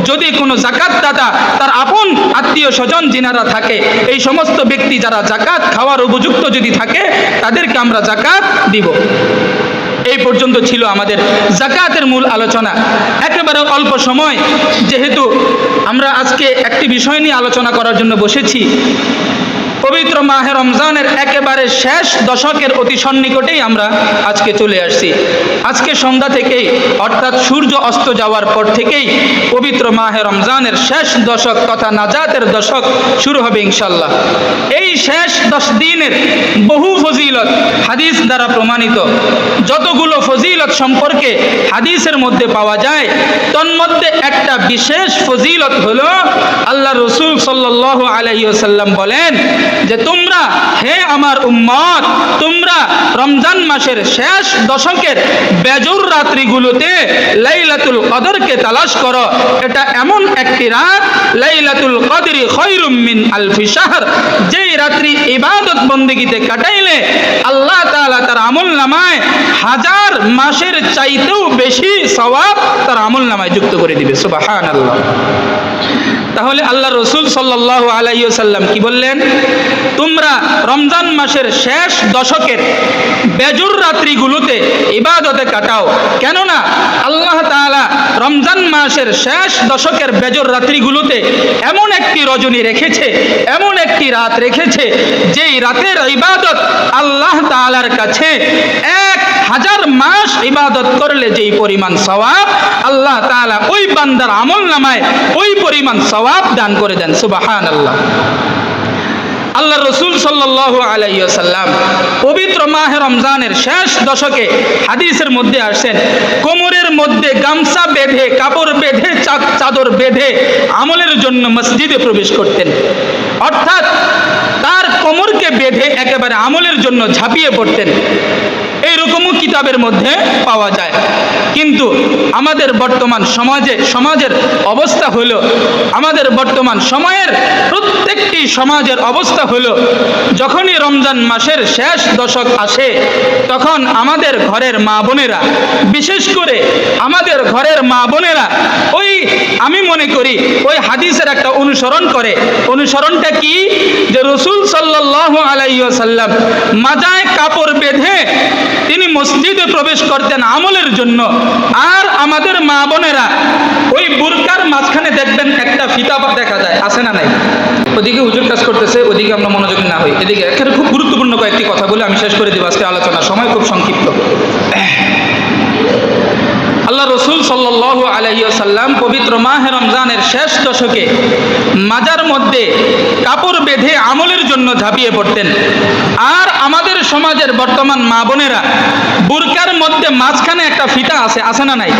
যদি কোনো যাকাত দাতা তার আপন আত্মীয় স্বজন যিনারা থাকে, এই সমস্ত ব্যক্তি যারা যাকাত খাওয়ার উপযুক্ত যদি থাকে, তাদেরকে আমরা যাকাত দিব। এই পর্যন্ত ছিল আমাদের যাকাতের মূল আলোচনা। একেবারে অল্প সময়, যেহেতু আমরা আজকে একটি বিষয় নিয়ে আলোচনা করার জন্য বসেছি, পবিত্র মাহে রমজানের একেবারে শেষ দশকের অতি সন্নিকটেই আমরা আজকে চলে আসছি। আজকে সন্ধ্যা থেকেই অর্থাৎ সূর্য অস্ত যাওয়ার পর থেকেই পবিত্র মাহে রমজানের শেষ দশক তথা নাজাতের দশক শুরু হবে ইনশাল্লাহ। এই শেষ 10 দিনের বহু ফজিলত হাদিস দ্বারা প্রমাণিত। যতগুলো ফজিলত সম্পর্কে হাদিসের মধ্যে পাওয়া যায়, তন্মধ্যে একটা বিশেষ ফজিলত হলো আল্লাহ রসুল সাল্লাল্লাহু আলাইহি ওয়াসাল্লাম বলেন যে তোমরা, হে আমার উম্মত, তোমরা রমজান মাসের শেষ দশকের বেজর রাত্রিগুলোতে লাইলাতুল কদরকে তালাশ করো। এটা এমন একটি রাত, লাইলাতুল কদরি খায়রুম মিন আলফি শাহর, যেই রাত্রি ইবাদত বন্দেগীতে কাটাইলে আল্লাহ তাআলা তার আমলনামায় 1000 মাসের চাইতেও বেশি সওয়াব তার আমলনামায় যুক্ত করে দিবে। সুবহানাল্লাহ। তাহলে আল্লাহ রসুল সাল্লাল্লাহু আলাইহি ওয়াসাল্লাম কি বললেন? তোমরা রমজান মাসের শেষ দশকের বেজর রাত্রিগুলোতে ইবাদতে কাটাও। কেননা আল্লাহ তাআলা রমজান মাসের শেষ দশকের বেজর রাত্রিগুলোতে এমন একটি রজনী রেখেছে, এমন একটি রাত রেখেছে, যেই রাতের ইবাদত আল্লাহ তাআলার কাছে 1000 মাস ইবাদত করলে যেই পরিমাণ সওয়াব, আল্লাহ তাআলা ওই বান্দার আমলনামায় ওই পরিমাণ সওয়াব দান করে দেন। সুবহানাল্লাহ। আল্লাহ রসুল সাল্লাল্লাহু আলাইহি ওয়াসাল্লাম পবিত্র মাহে রমজানের শেষ দশকে হাদিসের মধ্যে আসেন, কোমরের মধ্যে গামছা বেঁধে, কাপড় বেঁধে, চাদর বেঁধে আমলের জন্য মসজিদে প্রবেশ করতেন। অর্থাৎ তার কোমরকে বেঁধে একেবারে আমলের জন্য ঝাঁপিয়ে পড়তেন। এইরকমও কিতাবের মধ্যে পাওয়া যায়। কিন্তু আমাদের বর্তমান সমাজের অবস্থা হলো, আমাদের বর্তমান সময়ের প্রত্যেকটি সমাজের অবস্থা হলো, যখনই রমজান মাসের শেষ দশক আসে তখন আমাদের ঘরের মা বোনেরা, বিশেষ করে আমাদের ঘরের মা বোনেরা ওই, আমি মনে করি ওই হাদিসের একটা অনুসরণ করে। অনুসরণটা কি? যে রসুল সাল্লাল্লাহু আলাইহি ওয়াসাল্লাম মাজায় কাপড় বেঁধে তিনি মসজিদে প্রবেশ করতেন আমলের জন্য। আর আমাদের মা বোনেরা ওই বুরকার মাঝখানে দেখবেন একটা ফিতা দেখা যায়, আছে না নাই? ওদিকে হুজুর কাজ করতেছে, ওদিকে আমরা মনোযোগী না হই। এদিকে এখানে খুব গুরুত্বপূর্ণ কয়েকটি কথা বলে আমি শেষ করে দেব আজকে আলোচনা, সময় খুব সংক্ষিপ্ত। আল্লাহ রসুল সাল্লাল্লাহু আলাইহি ওয়াসাল্লাম পবিত্র মাহে রমজানের শেষ দশকে মাজার মধ্যে কাপড় বেঁধে আমলের জন্য ঝাঁপিয়ে পড়তেন। আর আমাদের সমাজের বর্তমান মা বোনেরা বুরকার মধ্যে মাঝখানে একটা ফিতা আছে, আছে না নাই?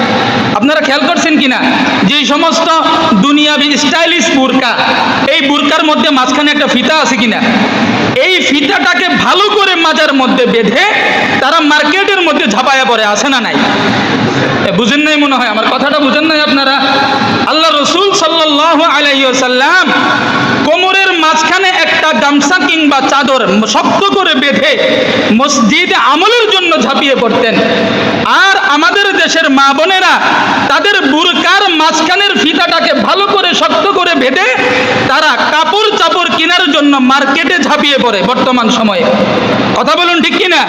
আপনারা খেয়াল করছেন কিনা? যে সমস্ত দুনিয়াবি স্টাইলিশ বুরকা, এই বুরকার মধ্যে মাঝখানে একটা ফিতা আছে কিনা? এই ফিতাটাকে ভালো করে মাজার মধ্যে বেঁধে তারা মার্কেটের মধ্যে ঝাঁপায়া পড়ে, আছে না নাই? বুঝেন নাই মনে হয়, আমার কথাটা বুঝেন নাই আপনারা। আল্লাহ রসুল সাল্লাল্লাহু আলাইহি ওয়াসাল্লাম কোমরের মাঝখানে একটা গামছা কিংবা চাদর শক্ত করে বেঁধে মসজিদে আমলের জন্য ঝাঁপিয়ে পড়তেন। আর আমাদের দেশের মা বোনেরা তাদের বুরকার মাঝখানের ফিতাটাকে ভালো করে শক্ত করে বেঁধে তারা কাপড় চাপড় কেনার জন্য মার্কেটে ঝাঁপিয়ে পড়ে বর্তমান সময়ে। কথা বলুন ঠিক কিনা?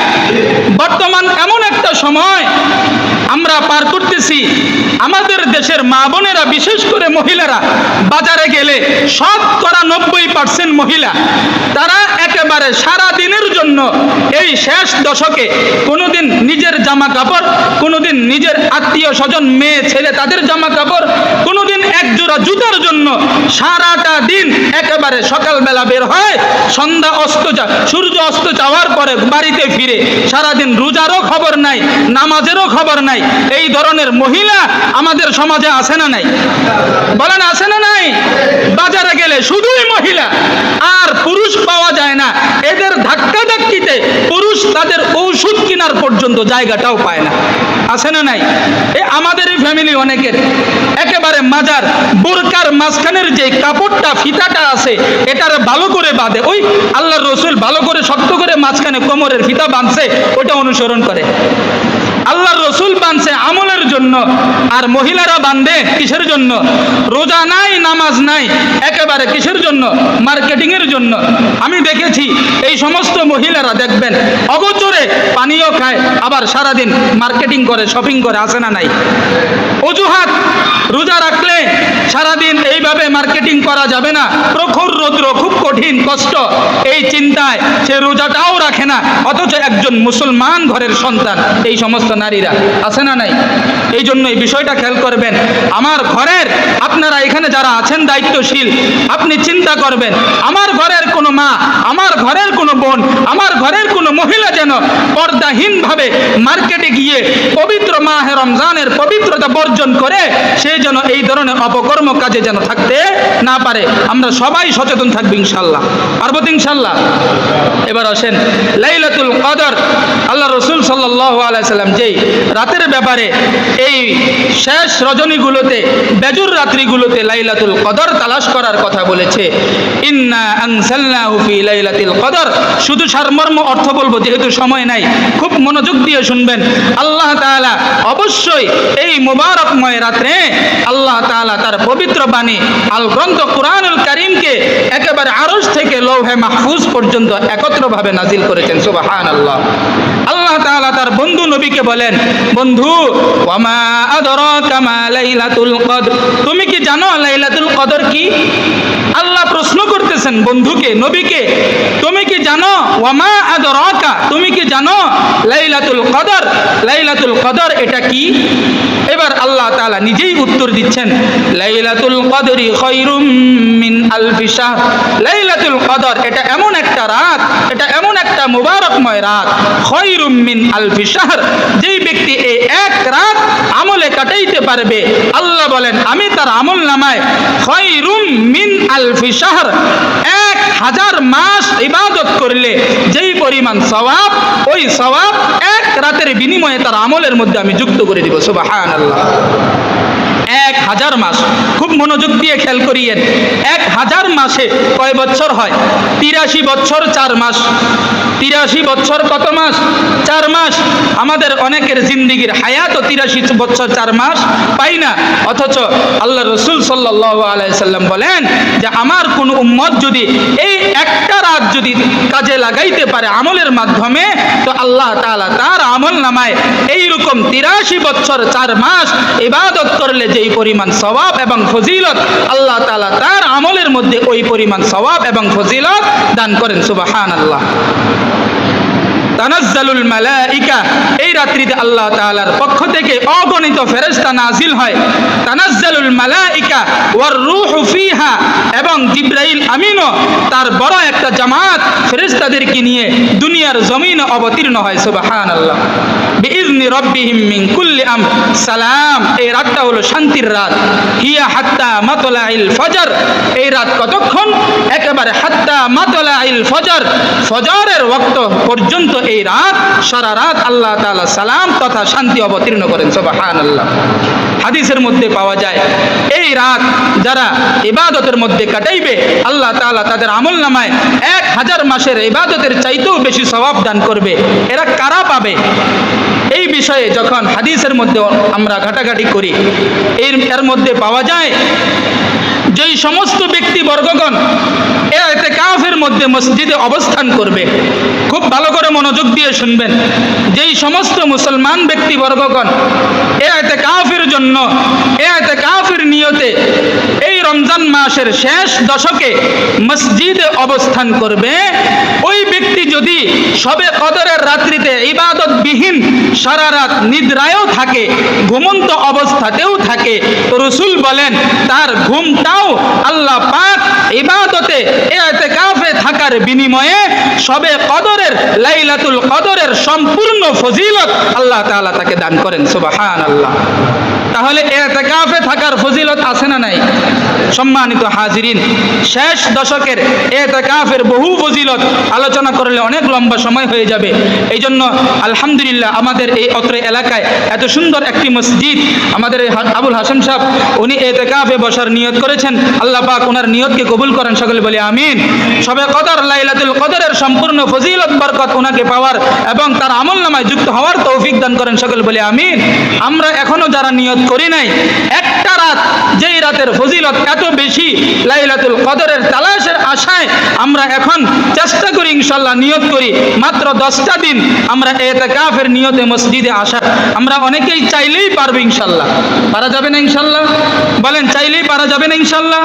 বর্তমান এমন একটা সময় আমরা পার করতেছি, আমাদের দেশের মা বোনেরা, বিশেষ করে মহিলারা বাজারে গেলে শতকরা 90% মহিলা তারা একেবারে সারা দিনের জন্য এই শেষ দশকে কোনোদিন নিজের জামা কাপড়, কোনোদিন নিজের আত্মীয় স্বজন, মেয়ে ছেলে তাদের জামা কাপড়, কোনোদিন এক জোড়া জুতার জন্য সারাটা দিন একেবারে সকালবেলা বের হয়, সন্ধ্যা সূর্য অস্ত যাওয়ার পরে বাড়িতে ফিরে সারাদিন রোজারও খবর নাই, নামাজেরও খবর নাই। এই ধরনের মহিলা আমাদের সমাজে আছে না নাই? বলেন আছে না নাই? বাজারে গেলে শুধুই মহিলা, আর পুরুষ পাওয়া যায় না। এদের ধাক্কা ধাক্কিতে পুরুষ তাদের ঔষধ কেনার পর্যন্ত জায়গাটাও পায় না, আছে না নাই? আমাদের এই ফ্যামিলি অনেকের একেবারে মাজার বুরকার মাঝখানের যে কাপড়টা ফিতাটা আছে এটারে ভালো করে বাঁধে। ওই আল্লাহর রসুল ভালো করে শক্ত করে মাঝখানে কোমরের ফিতা বাঁধছে, ওটা অনুসরণ করে। আল্লাহর রসুল বাঁধছে আমলের জন্য, আর মহিলারা বাঁধে কিসের জন্য? রোজা নাই, নামাজ নাই, একেবারে কিসের জন্য? মার্কেটিং এর জন্য। আমি দেখেছি এই সমস্ত মহিলারা দেখবেন অগোচরে পানীয় খায়, আবার সারাদিন মার্কেটিং করে, শপিং করে, আসে না নাই? অজুহাত রোজা রাখলে সারাদিন এইভাবে মার্কেটিং করা যাবে না, প্রখর রৌদ্র, খুব কঠিন কষ্ট, এই চিন্তায় সে রোজাটাও রাখে না, অথচ একজন মুসলমান ঘরের সন্তান। এই সমস্ত নারীরা আছে না নাই? এই জন্য এই বিষয়টা খেয়াল করবেন। আমার ঘরের, আপনারা এখানে যারা আছেন দায়িত্বশীল, আপনি চিন্তা করবেন আমার ঘরের কোনো মা, আমার ঘরের কোনো বোন, আমার ঘরের কোনো মহিলা যেন পর্দাহীনভাবে মার্কেটে গিয়ে পবিত্র মাহে রমজানের পবিত্রতা বর্জন করে সে যেন এই ধরনের অপকর্ম কাজে যেন থাকতে না পারে। আমরা সবাই সচেতন থাকবো ইনশাল্লাহ। পারবো তো ইনশাল্লাহ? এবার আসেন লাইলাতুল কদর। আল্লাহ রসুল সাল্লাল্লাহু আলাইহি সাল্লাম যেই রাতের ব্যাপারে এই শেষ রজনীগুলোতে, বেজুর রাত্রিগুলোতে লাইলাতুল কদর তালাশ করার কথা বলেছে, ইন্না আনজালনাহু ফি লাইলাতুল কদর। শুধু সারমর্ম অর্থ বলবো যেহেতু সময় নাই, খুব মনোযোগ দিয়ে শুনবেন। আল্লাহ তাআলা অবশ্যই এই মুবারকময় রাত্রে আল্লাহ তাআলা তার পবিত্র বাণী আল গ্রন্থ কুরআনুল কারীমকে একেবারে আরশ থেকে লৌহে মাহফুজ পর্যন্ত একত্রভাবে নাজিল করেছেন। সুবহানাল্লাহ। আল্লাহ তাআলা তার বন্ধু নবীকে বলেন, বন্ধু, ওয়ামা আদরাকা মা লাইলাতুল কদর, তুমি কি জানো লাইলাতুল কদর কি? আল্লাহ প্রশ্ন করতেছেন বন্ধুকে, নবীকে, তুমি কি জানো? ওয়ামা আদরাকা, তুমি কি জানো লাইলাতুল কদর? লাইলাতুল কদর এটা কি? এবার আল্লাহ তাআলা নিজেই উত্তর দিচ্ছেন, লাইলাতুল কদরি খায়রুম মিন আলফি শাহর। লাইলাতুল কদর এটা এমন একটা রাত, এটা এমন একটা মুবারকময় রাত, খায়রুম মিন আলফি শাহর, যেই ব্যক্তি এই এক রাত আমলে কাটাইতে পারবে, আল্লাহ বলেন আমি তার আমল নামায় খায়রুম মিন আলফি শাহর, 1000 মাস ইবাদত করলে যেই পরিমাণ সওয়াব, ওই সওয়াব এক রাতের বিনিময়ে তার আমলের মধ্যে আমি যুক্ত করে দিব। সুবহানাল্লাহ। 1000 মাস, খুব মনোযোগ দিয়ে খেয়াল করিয়েন। 1000 মাসে কয় বছর হয়? 83 বছর 4 মাস। 83 বছর কত মাস? 4 মাস। আমাদের অনেকের জিন্দিগির হায়াত 83 বছর 4 মাস পাই না, অথচ আল্লাহ রসুল সাল্লাল্লাহু আলাইহি সাল্লাম বলেন যে আমার কোন উম্মত যদি এই একটা রাত যদি কাজে লাগাইতে পারে আমলের মাধ্যমে, তো আল্লাহ তাআলা তার আমল নামায় এইরকম 83 বছর 4 মাস ইবাদত করলে যেই পরিমাণ সওয়াব এবং ফজিলত, আল্লাহ তাআলা তার আমলের মধ্যে ওই পরিমাণ সওয়াব এবং ফজিলত দান করেন। সুবহানাল্লাহ। তানাজ্জালুল মালাইকা, এই রাত্রিতে আল্লাহ তাআলার পক্ষ থেকে অগণিত ফেরেশতা নাজিল হয়। তানাজ্জালুল মালাইকা ওয়ার রূহু ফিহা, এবং জিবরাইল আমিনও তার বড় একটা জামাত ফেরেশতাদেরকে নিয়ে দুনিয়ার জমিনে অবতীর্ণ হয়। সুবহানাল্লাহ। বিইজনি রাব্বিহিম মিন কুল্লি আমর সালাম। এই রাতটা হলো শান্তির রাত। হিয়া হাত্তা মাতলাইল ফজর, এই রাত কতক্ষণ? একেবারে হাত্তা মাতলাইল ফজর, ফজরের ওয়াক্ত পর্যন্ত এই রাত, সারা রাত আল্লাহ তাআলা সালাম তথা শান্তি অবতীর্ণ করেন। সুবহানাল্লাহ। হাদিসের মধ্যে পাওয়া যায় এই রাত যারা ইবাদতের মধ্যে কাটাইবে, আল্লাহ তাআলা তাদের আমল নামায় 1000 মাসের ইবাদতের চাইতেও বেশি সওয়াব দান করবে। এরা কারা পাবে? এই বিষয়ে যখন হাদিসের মধ্যে আমরা ঘাটাঘাটি করি, এর মধ্যে পাওয়া যায় যেই সমস্ত ব্যক্তি বর্গগণ ইতিকাফের মধ্যে মসজিদে অবস্থান করবে, খুব ভালো করে মনোযোগ দিয়ে শুনবেন, যেই সমস্ত মুসলমান ব্যক্তি বর্গগণ ইতিকাফের জন্য, ইতিকাফের নিয়তে এই রমজান মাসের শেষ দশকে মসজিদে অবস্থান করবে, ওই ব্যক্তি যদি শবে কদরের রাত্রিতে ইবাদতবিহীন সারা রাত নিদ্রায়ও থাকে, ঘুমন্ত অবস্থাতেও থাকে, রাসূল বলেন তার ঘুমটাও আল্লাহ পাক ইবাদতে ইতিকাফে থাকার বিনিময়ে শবে কদরের, লাইলাতুল কদরের সম্পূর্ণ ফজিলত আল্লাহ তাআলা তাকে দান করেন। সুবহানাল্লাহ। তাহলে ইতিকাফে থাকার ফজিলত আছে না নাই? সম্মানিত হাজিরিন, শেষ দশকের ইতিকাফের বহু ফজিলত আলোচনা করলে অনেক লম্বা সময় হয়ে যাবে। এই জন্য আলহামদুলিল্লাহ আমাদের এই অত্র এলাকায় এত সুন্দর একটি মসজিদ, আমাদের আবুল হাসান সাহেব উনি ইতিকাফে বসার নিয়ত করেছেন। আল্লাহ পাক ওনার নিয়তকে কবুল করেন, সকলে বলি আমিন। শবে কদর, লাইলাতুল কদরের সম্পূর্ণ ফজিলত বরকত ওনাকে পাওয়ার এবং তার আমলনামায় যুক্ত হওয়ার তৌফিক দান করেন, সকলে বলি আমিন। আমরা এখনো যারা নিয়ত করি নাই, একটা রাত, যেই রাত রাতের ফজিলত এত বেশি, লাইলাতুল কদরের তালাশের আশায় আমরা এখন চেষ্টা করি, ইনশাআল্লাহ নিয়ত করি মাত্র 10টা দিন আমরা ইতিকাফের নিয়তে মসজিদে আসার। আমরা অনেকেই চাইলেই পারবো ইনশাআল্লাহ, পারা যাবে না ইনশাআল্লাহ? বলেন চাইলেই পারা যাবে না ইনশাআল্লাহ?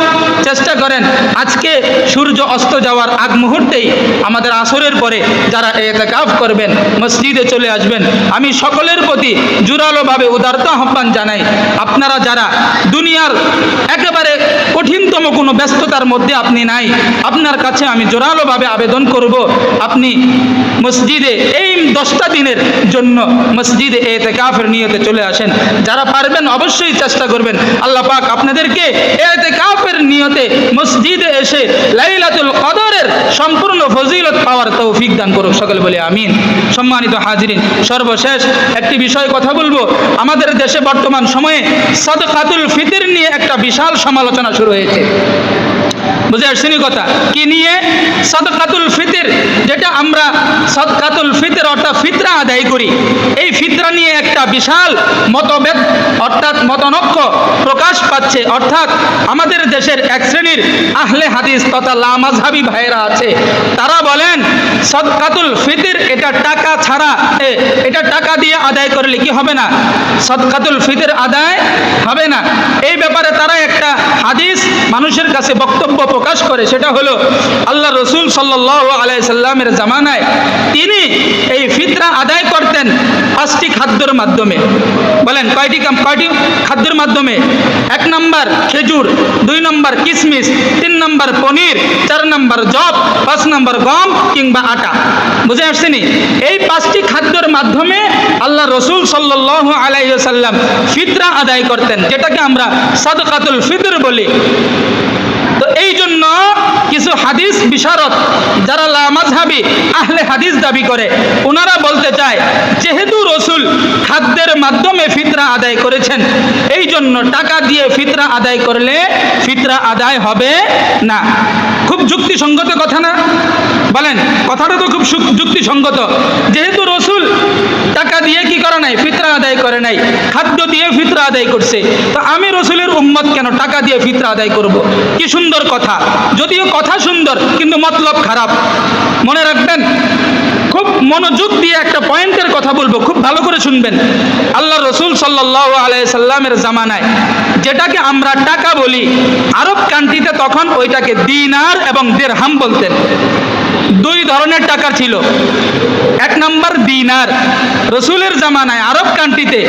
চেষ্টা করেন। আজকে সূর্য অস্ত যাওয়ার আগ মুহূর্তেই আমাদের আসরের পরে যারা ইতিকাফ করবেন মসজিদে চলে আসবেন। আমি সকলের প্রতি জোরালোভাবে উদারত আহ্বান জানাই, আপনারা যারা দুনিয়ার একেবারে কঠিনতম কোনো ব্যস্ততার মধ্যে আপনি নাই, আপনার কাছে আমি জোরালোভাবে আবেদন করব, আপনি মসজিদে এই 10টা দিনের জন্য মসজিদে ইতিকাফের নিয়তে চলে আসেন। যারা পারবেন অবশ্যই চেষ্টা করবেন। আল্লাহ পাক আপনাদেরকে ইতিকাফের নিয়তে মসজিদে এসে লাইলাতুল কদরের সম্পূর্ণ ফজিলত পাওয়ার তৌফিক দান করুক, সকলে বলে আমিন। সম্মানিত হাজিরিন, সর্বশেষ একটি বিষয় কথা বলবো। আমাদের দেশে বর্তমান সময়ে সাদকাতুল ফিতর নিয়ে একটা বিশাল সমালোচনা শুরু হয়েছে। বুঝে আসছেন কথা কি নিয়ে? সাদকাতুল ফিতর, যেটা আমরা সাদকাতুল ফিতর অর্থাৎ ফিতরা আদায় করি, এই ফিতরা নিয়ে একটা বিশাল মতভেদ অর্থাৎ মতনৈক্য প্রকাশ পাচ্ছে। অর্থাৎ আমাদের দেশের এক শ্রেণীর আহলে হাদিস তথা লামাযহাবী ভাইয়েরা আছে, তারা বলেন সাদকাতুল ফিতর এটা টাকা ছাড়া, এটা টাকা দিয়ে আদায় করলে কি হবে না? সাদকাতুল ফিতর আদায় হবে না। এই ব্যাপারে তারা একটা হাদিস মানুষের কাছে বক্তব্য প্রকাশ করে, সেটা হলো আল্লাহ রসুল সাল্লাল্লাহু আলাইহি সাল্লামের জামানায় তিনি এই ফিতরা আদায় করতেন 5টি খাদ্যের মাধ্যমে। বলেন কয়টি খাদ্যের মাধ্যমে? 1 নম্বর খেজুর, 2 নম্বর কিশমিশ, 3 নম্বর পনির, 4 নম্বর জব, 5 নম্বর গম কিংবা আটা। বুঝে আসছেনি? এই 5টি খাদ্যের মাধ্যমে আল্লাহ রসুল সাল্লাল্লাহু আলাইহি সাল্লাম ফিতরা আদায় করতেন, যেটাকে আমরা সাদকাতুল ফিতর বলি। তো এই জন্য কিছু হাদিস বিশারদ যারা লামাযহাবী আহলে হাদিস দাবি করে, ওনারা বলতে চায় যেহেতু রসুল খাদ্যের মাধ্যমে ফিতরা আদায় করেছেন, এই জন্য টাকা দিয়ে ফিতরা আদায় করলে ফিতরা আদায় হবে না। খুব যুক্তিসঙ্গত কথা না? বলেন কথাটা তো খুব যুক্তিসঙ্গত। যেহেতু রসুল টাকা দিয়ে কি করে নাই? ফিতরা আদায় করে নাই, খাদ্য দিয়ে ফিতরা আদায় করছে, তো আমি রসুলের উম্মত কেন টাকা দিয়ে ফিতরা আদায় করব? কি সুন্দর কথা! যদিও কথা সুন্দর কিন্তু মতলব খারাপ। মনে রাখবেন, খুব মনোযোগ দিয়ে একটা পয়েন্টের কথা বলবো, খুব ভালো করে শুনবেন। আল্লাহ রসুল সাল্লাল্লাহু আলাইহি সাল্লামের জামানায় যেটাকে আমরা টাকা বলি, আরব কান্ট্রিতে তখন ওইটাকে দিনার এবং দিরহাম বলতেন। 2 ধরনের টাকা ছিল। 1 নম্বর দিনার। রসুলের জামানায় আরব কান্ট্রিতে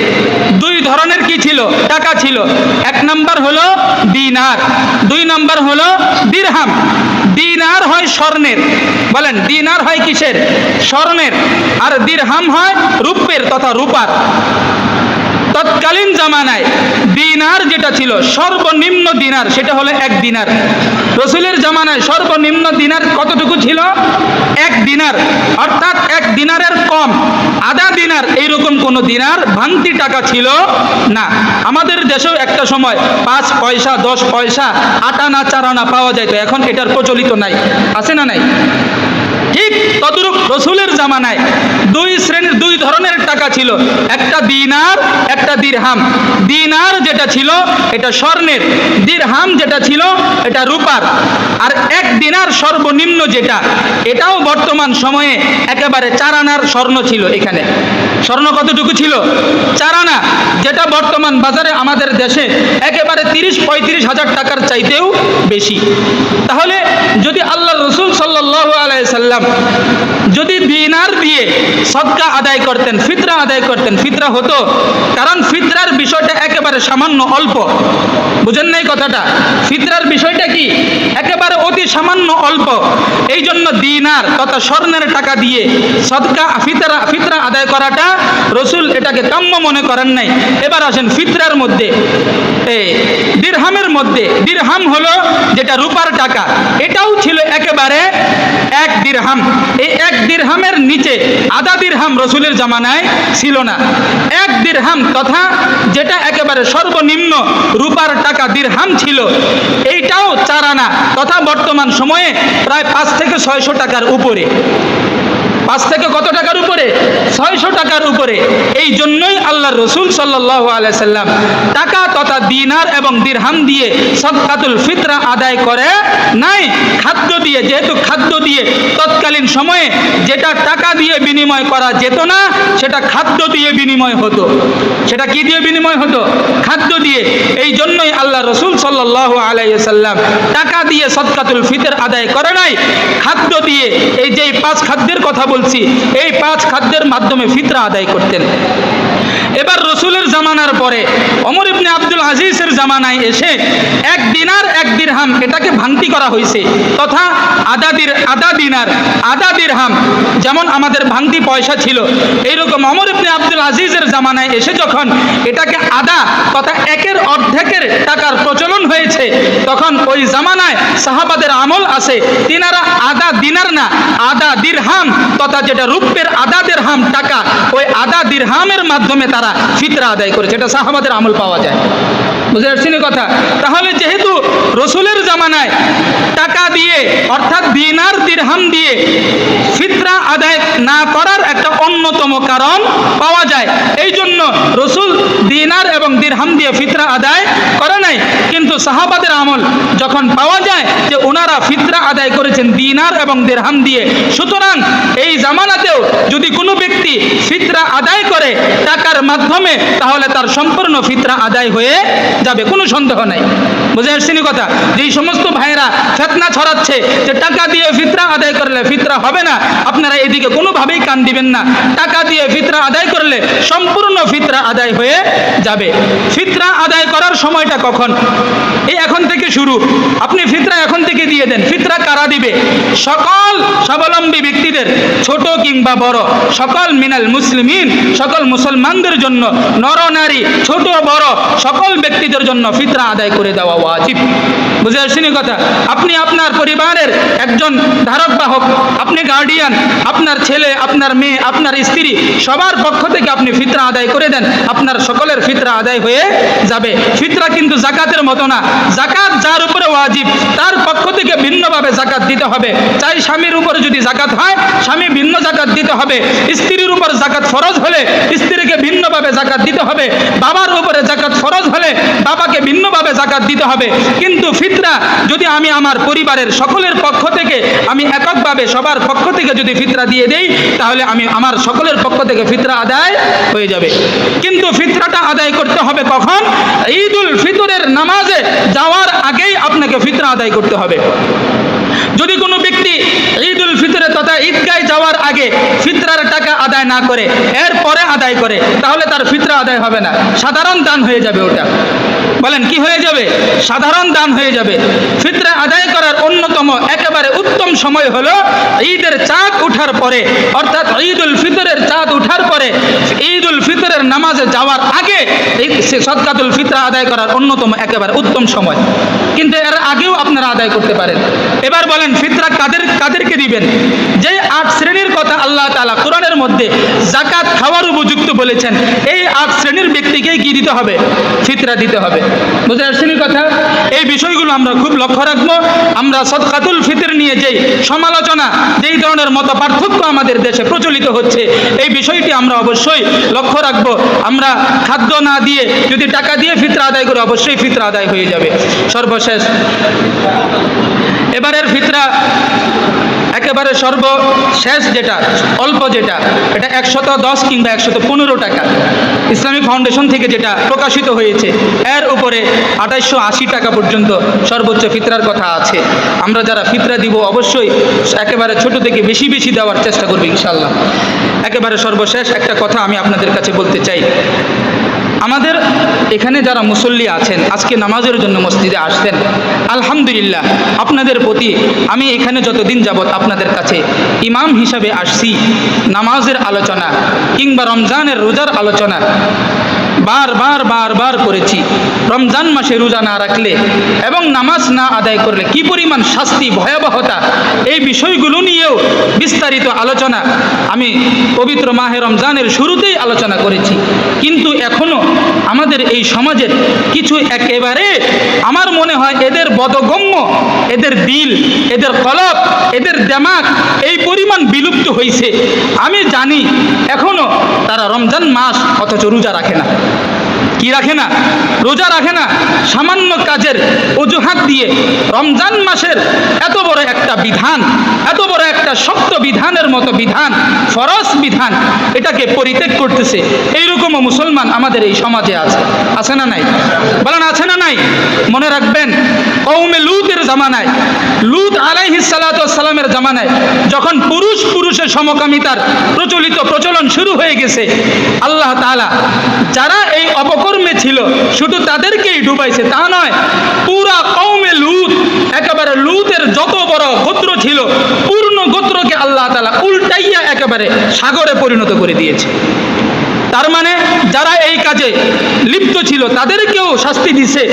2 ধরনের কি ছিল? টাকা ছিল। 1 নম্বর হলো দিনার, 2 নম্বর হলো দিরহাম। দিনার হয় স্বর্ণের, বলেন দিনার হয় কিসের? স্বর্ণের। আর দিরহাম হয় রূপের তথা রূপার। তৎকালীন জামানায় দিনার যেটা ছিল, সর্বনিম্ন দিনার, সেটা হলো 1 দিনার। রসুলের জামানায় সর্বনিম্ন দিনার কতটুকু ছিল? 1 দিনার, অর্থাৎ 1 দিনারের কম, আধা দিনার এইরকম কোনো দিনার ভাঙতি টাকা ছিল না। আমাদের দেশেও একটা সময় 5 পয়সা 10 পয়সা 8 আনা 4 আনা পাওয়া যেত, এখন এটার প্রচলিত নাই। আছে না নাই? ঠিক তদ্রূপ রসুলের জামানায় 2 ধরনের টাকা ছিল, একটা দিনার, একটা দিরহাম। দিনার যেটা ছিল এটা স্বর্ণের, দিরহাম যেটা ছিল এটা রূপার। আর 1 দিনার সর্বনিম্ন যেটা, এটাও বর্তমান সময়ে একেবারে 4 আনার স্বর্ণ ছিল। এখানে স্বর্ণ কতটুকু ছিল? 4 আনা, যেটা বর্তমান বাজারে আমাদের দেশে একেবারে 30-35 হাজার টাকার চাইতেও বেশি। তাহলে যদি আল্লাহ রসুল সাল্লাল্লাহু আলাইহি সাল্লাম যদি দিনার দিয়ে সদকা আদায় করতেন, ফিতরা আদায় করতেন, ফিতরা হতো। কারণ ফিতরার বিষয়টা একেবারে সামান্য অল্প। বুঝেন নাই কথাটা? ফিতরার বিষয়টা কি? একেবারে অতি সামান্য অল্প। এই জন্য দিনার তথা স্বর্ণের টাকা দিয়ে সদকা ফিতরা আদায় করাটা রসুল এটাকে কাম্য মনে করেন নাই। এবার আসেন ফিতরার মধ্যে, দিরহামের মধ্যে। দিরহাম হলো যেটা রূপার টাকা, এটাও ছিল একেবারে 1 দিরহাম। এই 1 দিরহামের নিচে আধা দিরহাম রসুলের জামানায় ছিল না। 1 দিরহাম তথা যেটা একেবারে সর্বনিম্ন রূপার টাকা দিরহাম ছিল, এইটাও 4 আনা তথা বর্তমান সময়ে প্রায় 5 থেকে 600 টাকার উপরে। 5 থেকে কত টাকার উপরে? 600 টাকার উপরে। এই জন্যই আল্লাহর রাসূল সাল্লাল্লাহু আলাইহি সাল্লাম টাকা তথা দিনার এবং দিরহাম দিয়ে সাদকাতুল ফিতরা আদায় করে নাই, খাদ্য দিয়ে। যেহেতু খাদ্য দিয়ে তৎকালীন সময়ে যেটা টাকা দিয়ে বিনিময় করা যেত না, সেটা খাদ্য দিয়ে বিনিময় হতো। সেটা কি দিয়ে বিনিময় হতো? খাদ্য দিয়ে। এই জন্যই আল্লাহ রাসূল সাল্লাল্লাহু আলাইহি সাল্লাম টাকা দিয়ে সাদকাতুল ফিতর আদায় করে নাই, খাদ্য দিয়ে। এই যে 5 খাদ্যের কথা বলছি, এই 5 খাদ্যের মাধ্যমে ফিতরা আদায় করতেন। এবার রসুলের জামানার পরে ওমর ইবনে আব্দুল আজিজের জামানায় এসে 1 দিনার 1 দিরহাম এটাকে ভাঙতি করা হয়েছে, তথা আধা দিনার আধা দিরহাম যেমন আমাদের ভাঙতি পয়সা ছিল, এইরকম ওমর ইবনে আব্দুল আজিজের জামানায় এসে যখন এটাকে আধা তথা 1-এর অর্ধেকের টাকার প্রচলন হয়েছে, তখন ওই জামানায় সাহাবাদের আমল আছে, তিনারা আধা দিনার না আধা দিরহাম তথা যেটা রূপের আধা দিরহাম টাকা, ওই আধা দিরহামের মাধ্যমে তারা ফিতরা আদায় করেছে। এটা সাহাবাদের আমল পাওয়া যায়। বুঝতে পারছেন কথা? তাহলে যেহেতু রসুলের জামানায় টাকা দিয়ে অর্থাৎ দিনার দিরহাম দিয়ে ফিতরা আদায় না করার একটা অন্যতম কারণ পাওয়া যায়, এই জন্য রসুল দিনার এবং দিরহাম দিয়ে ফিতরা আদায় করে নাই। কিন্তু সাহাবাদের আমল যখন পাওয়া যায় যে ওনারা ফিতরা আদায় করেছেন দিনার এবং দিরহাম দিয়ে, সুতরাং এই জামানাতেও যদি কোনো ব্যক্তি ফিতরা আদায় করে টাকার মাধ্যমে, তাহলে তার সম্পূর্ণ ফিতরা আদায় হয়ে যাবে, কোনো সন্দেহ নাই। বুঝে আসছেন কথা? যেই সমস্ত ভাইয়েরা ফিতনা ছড়াচ্ছে যে টাকা দিয়ে ফিতরা আদায় করলে ফিতরা হবে না, আপনারা এদিকে কোনোভাবেই কান দিবেন না। টাকা দিয়ে ফিতরা আদায় করলে সম্পূর্ণ ফিতরা আদায় হয়ে যাবে। ফিতরা আদায় করার সময়টা কখন? এই এখন থেকে শুরু। আপনি ফিতরা এখন থেকে দিয়ে দেন। ফিতরা কারা দিবে? সকল স্বাবলম্বী ব্যক্তিদের, ছোট কিংবা বড়, সকল মিনাল মুসলিমিন, সকল মুসলমানদের জন্য, নর নারী ছোট বড় সকল ব্যক্তিদের জন্য ফিতরা আদায় করে দেওয়া ওয়াজিব। বুঝে আসছেন কথা? আপনি আপনার পরিবারের একজন ধারক বাহক, আপনি গার্ডিয়ান, আপনার ছেলে, আপনার মেয়ে, আপনার স্ত্রী, সবার পক্ষ থেকে আপনি ফিতরা আদায় করে দেন, আপনার সকলের ফিতরা আদায় হয়ে যাবে। ফিতরা কিন্তু জাকাতের মতো না। জাকাত যার উপরে ওয়াজিব তার পক্ষ থেকে ভিন্নভাবে জাকাত দিতে হবে। চাই স্বামীর উপরে যদি জাকাত হয়, স্বামী ভিন্ন জাকাত দিতে হবে। স্ত্রীর উপর জাকাত ফরজ হলে স্ত্রীকে ভিন্নভাবে জাকাত দিতে হবে। বাবার উপরে জাকাত ফরজ হলে বাবাকে ভিন্নভাবে জাকাত দিতে হবে। কিন্তু ফিতরা যদি আমি আমার পরিবারের সকলের পক্ষ থেকে, আমি এককভাবে সবার পক্ষ থেকে যদি ফিতরা দিয়ে দেই, তাহলে আমি আমার সকলের পক্ষ থেকে ফিতরা আদায় হয়ে যাবে। কিন্তু ফিতরাটা আদায় করতে হবে কখন? ঈদুল ফিতরের নামাজে যাওয়ার আগেই আপনাকে ফিতরা আদায় করতে হবে। যদি কোনো ব্যক্তি ঈদুল ফিতরে তথা ঈদগায় যাওয়ার আগে ফিতরার টাকা আদায় না করে, এর পরে আদায় করে, তাহলে তার ফিতরা আদায় হবে না, সাধারণ দান হয়ে যাবে। ওটা বলেন কি হয়ে যাবে? সাধারণ দান হয়ে যাবে। ফিতরা আদায় করার অন্যতম একেবারে উত্তম সময় হলো ঈদের চাঁদ উঠার পরে, অর্থাৎ ঈদুল ফিতরের চাঁদ উঠার পরে ঈদুল ফিতরের নামাজে যাওয়ার আগে সাদকাতুল ফিতরা আদায় করার অন্যতম একেবারে উত্তম সময়। কিন্তু এর আগেও আপনারা আদায় করতে পারেন। এবার বলেন ফিতরা কাদেরকে দিবেন? যে 8 শ্রেণীর কথা আল্লাহ তাআলা কোরআনের মধ্যে যাকাত খাওয়ার উপযুক্ত বলেছেন, এই 8 শ্রেণীর ব্যক্তিকেই কি দিতে হবে? ফিতরা দিতে হবে। বুঝতে পারছেন কথা? এই বিষয়গুলো আমরা খুব লক্ষ্য রাখবো। আমরা সাদকাতুল ফিতর নিয়ে যেই সমালোচনা, যেই ধরনের মত পার্থক্য আমাদের দেশে প্রচলিত হচ্ছে, এই বিষয়টি আমরা অবশ্যই লক্ষ্য রাখবো। আমরা খাদ্য না দিয়ে যদি টাকা দিয়ে ফিতরা আদায় করে, অবশ্যই ফিতরা আদায় হয়ে যাবে। সর্বশেষ এবারের ফিতরা একেবারে সর্বশেষ যেটা অল্প যেটা, এটা 110 কিংবা 115 টাকা ইসলামিক ফাউন্ডেশন থেকে যেটা প্রকাশিত হয়েছে, এর উপরে 2880 টাকা পর্যন্ত সর্বোচ্চ ফিতরার কথা আছে। আমরা যারা ফিতরা দিব অবশ্যই একেবারে ছোট থেকে বেশি বেশি দেওয়ার চেষ্টা করব ইনশাআল্লাহ। একেবারে সর্বশেষ একটা কথা আমি আপনাদের কাছে বলতে চাই। আমাদের এখানে যারা মুসল্লি আছেন, আজকে নামাজের জন্য মসজিদে আসছেন, আলহামদুলিল্লাহ আপনাদের প্রতি আমি এখানে যতদিন যাবৎ আপনাদের কাছে ইমাম হিসাবে আসছি, নামাজের আলোচনা কিংবা রমজানের রোজার আলোচনা বারবার করেছি। রমজান মাসে রোজা না রাখলে এবং নামাজ না আদায় করলে কি পরিমাণ শাস্তি, ভয়াবহতা, এই বিষয়গুলো নিয়েও বিস্তারিত আলোচনা আমি পবিত্র মাহে রমজানের শুরুতেই আলোচনা করেছি। কিন্তু এখনো আমাদের এই সমাজের কিছু একেবারে আমার মনে হয় এদের বোধগম্য, এদের দিল, এদের কলব, এদের দিমাগ এই পরিমাণ বিলুপ্ত হয়েছে। আমি জানি এখনো তারা রমজান মাস অথচ রোজা রাখে না। কি রাখে না? রোজা রাখে না। সামান্য কাজের অজুহাত দিয়ে রমজান মাসের এত বড় একটা বিধান, এত বড় একটা শক্ত বিধানের মতো বিধান, ফরজ বিধান, এটাকে পরিত্যাগ করতেছে। এইরকমও মুসলমান আমাদের এই সমাজে আছে। আছে না নাই? বলেন আছে না নাই? মনে রাখবেন, কওমে লূতের জামানায়, লূত আলাইহিস সালাতু ওয়াস সালামের জামানায় যখন পুরুষ পুরুষের সমকামিতার প্রচলন শুরু হয়ে গেছে, আল্লাহ তাআলা যারা এই অপকর্মে ছিল শুধু তাদেরকেই ডুবাইছে তা নয়, পুরা কওমে লূত, একেবারে লূতের যত বড় গোত্র ছিল পূর্ণ গোত্রকে আল্লাহ তাআলা উল্টাইয়া একেবারে সাগরে পরিণত করে দিয়েছে। তার মানে যারা এই কাজে লিপ্ত ছিল তাদেরকেও শাস্তি দিছে,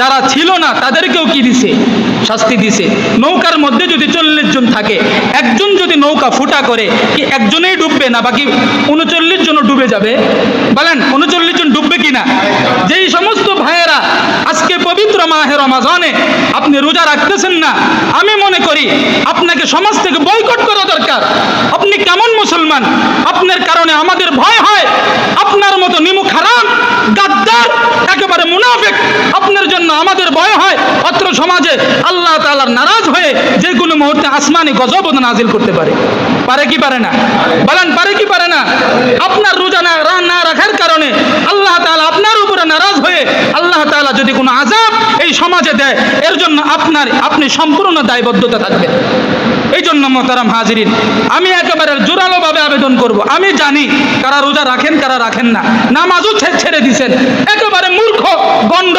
যারা ছিল না তাদেরকেও কি দিছে? শাস্তি দিছে। নৌকার মধ্যে যদি 40 জন থাকে, একজন যদি নৌকা ফুটা করে, কি একজনেই ডুববে না বাকি 39 জন ডুবে যাবে? বলেন 39 জন ডুববে কিনা? যেই সমস্ত ভাইয়েরা আজকে পবিত্র মাহে রমাজানে আপনি রোজা রাখতেছেন না, আমি মনে করি আপনাকে সমাজ থেকে বয়কট করা দরকার। আপনি কেমন মুসলমান? আপনার কারণে আমাদের ভয় হয়। আপনার মতো নিমুখ হারাম, গাদ্দার, একেবারে মুনাফিক, আপনার জন্য আমাদের ভয় হয়। অত্র সমাজে আল্লাহ তাআলার নারাজ হয়ে যে কোনো মুহূর্তে আসমানি গজব নাজিল করতে পারে। পারে কি পারে না? বলেন পারে কি পারে না? আপনার রোজা না রাখার কারণে আল্লাহ তাআলা আপনার উপরে নারাজ হয়ে আল্লাহ তাআলা যদি কোনো আযাব এই সমাজে দেয়, এর জন্য আপনি সম্পূর্ণ দায়বদ্ধতা থাকবেন। এই জন্য মোহতারাম হাজিরিন, আমি একেবারে জোরালোভাবে আবেদন করব। আমি জানি কারা রোজা রাখেন, কারা রাখেন না, নামাজও ছেড়ে দিছেন, একেবারে মূর্খ গন্ড।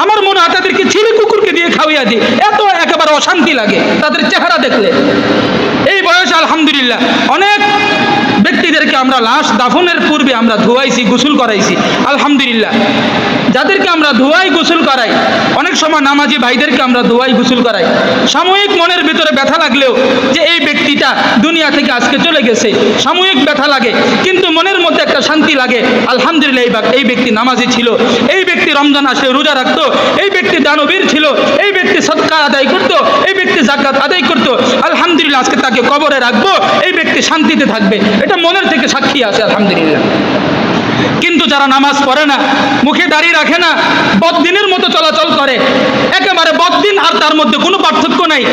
আমার মনে হয় তাদেরকে ছিঁড়ে কুকুরকে দিয়ে খাওয়াইয়া দিই, এত একেবারে অশান্তি লাগে তাদের চেহারা দেখলে। এই বয়সে আলহামদুলিল্লাহ অনেক ব্যক্তিদেরকে আমরা লাশ দাফনের পূর্বে আমরা ধোয়াইছি, গোসল করাইছি, আলহামদুলিল্লাহ। যাদেরকে আমরা ধোয়াই গোসল করাই, অনেক সময় নামাজি ভাইদেরকে আমরা ধোয়াই গোসল করাই, সাময়িক মনের ভিতরে ব্যথা লাগলেও যে এই ব্যক্তিটা দুনিয়া থেকে আজকে চলে গেছে, সাময়িক ব্যথা লাগে, কিন্তু মনের মধ্যে একটা শান্তি লাগে। আলহামদুলিল্লাহ এই ব্যক্তি নামাজি ছিল, এই ব্যক্তি রমজান আসলে রোজা রাখতো, এই ব্যক্তি দানবীর ছিল, এই ব্যক্তি সদকা আদায় করতো, এই ব্যক্তি যাকাত আদায় করতো, আলহামদুলিল্লাহ আজকে তাকে কবরে রাখবো, এই ব্যক্তি শান্তিতে থাকবে, এটা মনের থেকে সাক্ষী আছে আলহামদুলিল্লাহ। কিন্তু যারা নামাজ পড়ে না, মুখে দাড়ি রাখে না, বদদিনের মতো চলাচল করে, একেবারে বদদিন আর তার মধ্যে কোনো পার্থক্য নাই,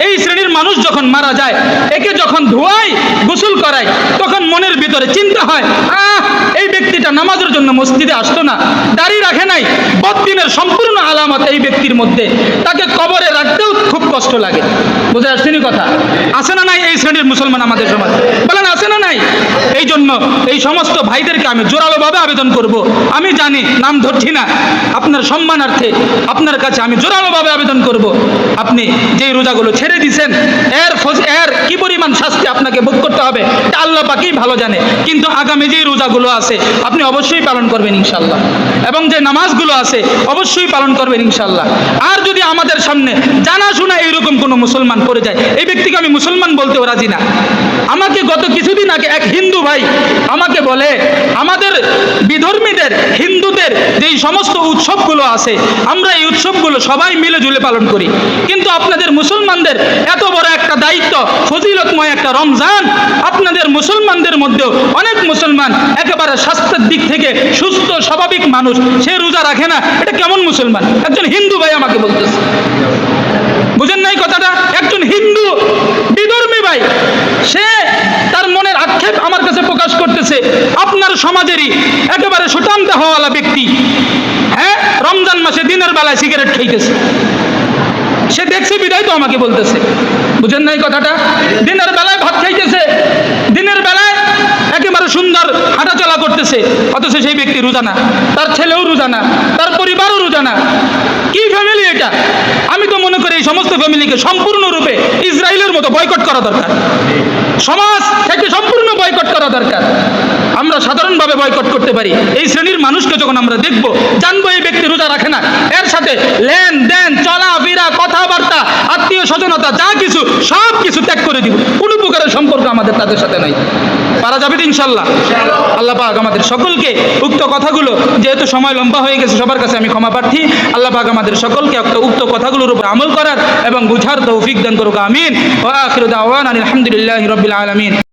এই শ্রেণীর মানুষ যখন মারা যায়, একে যখন ধোয়াই গোসল করায়, তখন মনের ভিতরে চিন্তা হয়, এই ব্যক্তিটা নামাজের জন্য মসজিদে আসতো না, দাড়ি রাখে নাই, বদদিনের সম্পূর্ণ আলামত এই ব্যক্তির মধ্যে, তাকে কবরে রাখতেও খুব কষ্ট লাগে। বুঝে আসছেনি কথা? আছে না নাই এই শ্রেণীর মুসলমান আমাদের সমাজ? বলেন আছে না নাই? এই জন্য এই সমস্ত ভাইদেরকে আমি জোরালোভাবে আবেদন করব। আমি জানি, নাম ধরছি না, আপনার সম্মানার্থে আপনার কাছে আমি জোরালোভাবে আবেদন করব, আপনি যেই রোজাগুলো ছেড়ে দিয়েছেন এর কি পরিমাণ শাস্তি আপনাকে ভোগ করতে হবে তা আল্লাহ পাকই ভালো জানে। কিন্তু আগামী যে রোজাগুলো আছে আপনি অবশ্যই পালন করবেন ইনশাআল্লাহ, এবং যে নামাজগুলো আছে অবশ্যই পালন করবেন ইনশাআল্লাহ। আর যদি আমাদের সামনে জানাশোনা এইরকম কোনো মুসলমান পড়ে যায়, এই ব্যক্তিকে আমি মুসলমান বলতেও রাজি না। আমাকে গত কিছুদিন আগে এক হিন্দু ভাই আমাকে বলে, আমাদের বিধর্মীদের, হিন্দুদের যেই সমস্ত উৎসবগুলো আছে, আমরা এই উৎসবগুলো সবাই মিলে ঝুলে পালন করি, কিন্তু আপনাদের মুসলমানদের এত বড় একটা দায়িত্ব, ফজিলতময় একটা রমজান, আপনাদের মুসলমানদের মধ্যেও অনেক মুসলমান একেবারে স্বাস্থ্যের দিক থেকে সুস্থ স্বাভাবিক মানুষ, সে রোজা রাখে না, এটা কেমন মুসলমান? একজন হিন্দু ভাই আমাকে বলতেছে, বুঝেন নাই কথাটা? একজন হিন্দু বিধর্মী ভাই, সে তার মনের আক্ষেপ আমার কাছে প্রকাশ করতেছে, আপনার সমাজেরই একেবারে সুঠাম দেহওয়ালা ব্যক্তি, হ্যাঁ, রমজান মাসে দিনের বেলায় সিগারেট খাইতেছে, সে দেখছে বিদায় তো আমাকে বলতেছে, বুঝেন নাই কথাটা? দিনের বেলায় ভাত খাইতেছে, দিনের বেলায় একেবারে সুন্দর হাঁটাচলা করতেছে, অথচ সেই ব্যক্তি রোজা না, তার ছেলেও রোজা না, তার পরিবারও রোজা না। কি ফ্যামিলি এটা? আমি তো মনে করি এই সমস্ত ফ্যামিলিকে সম্পূর্ণরূপে ইসরায়েলের মতো বয়কট করা দরকার, সমাজ থেকে সম্পূর্ণ বয়কট করা দরকার। আমরা সাধারণভাবে বয়কট করতে পারি, এই শ্রেণীর মানুষকে যখন আমরা দেখব, জানবো এই ব্যক্তি রোজা রাখে না, এর সাথে লেনদেন, চলাফেরা, কথাবার্তা আত্মীয় স্বজনতা যা কিছু সব কিছু ত্যাগ করে দিব, কোনো প্রকারের সম্পর্ক আমাদের তাদের সাথে নাই। পারা যাবে তো ইনশাল্লাহ? আল্লাহ পাক আমাদের সকলকে উক্ত কথাগুলো, যেহেতু সময় লম্বা হয়ে গেছে, সবার কাছে আমি ক্ষমা প্রার্থী। আল্লাহ পাক আমাদের সকলকে উক্ত কথাগুলোর উপর আমল করার এবং বুঝার তৌফিক দান করুক, আমিন। ওয়া আখিরু দাওয়ানা আলহামদুলিল্লাহি রাব্বিল আলামিন।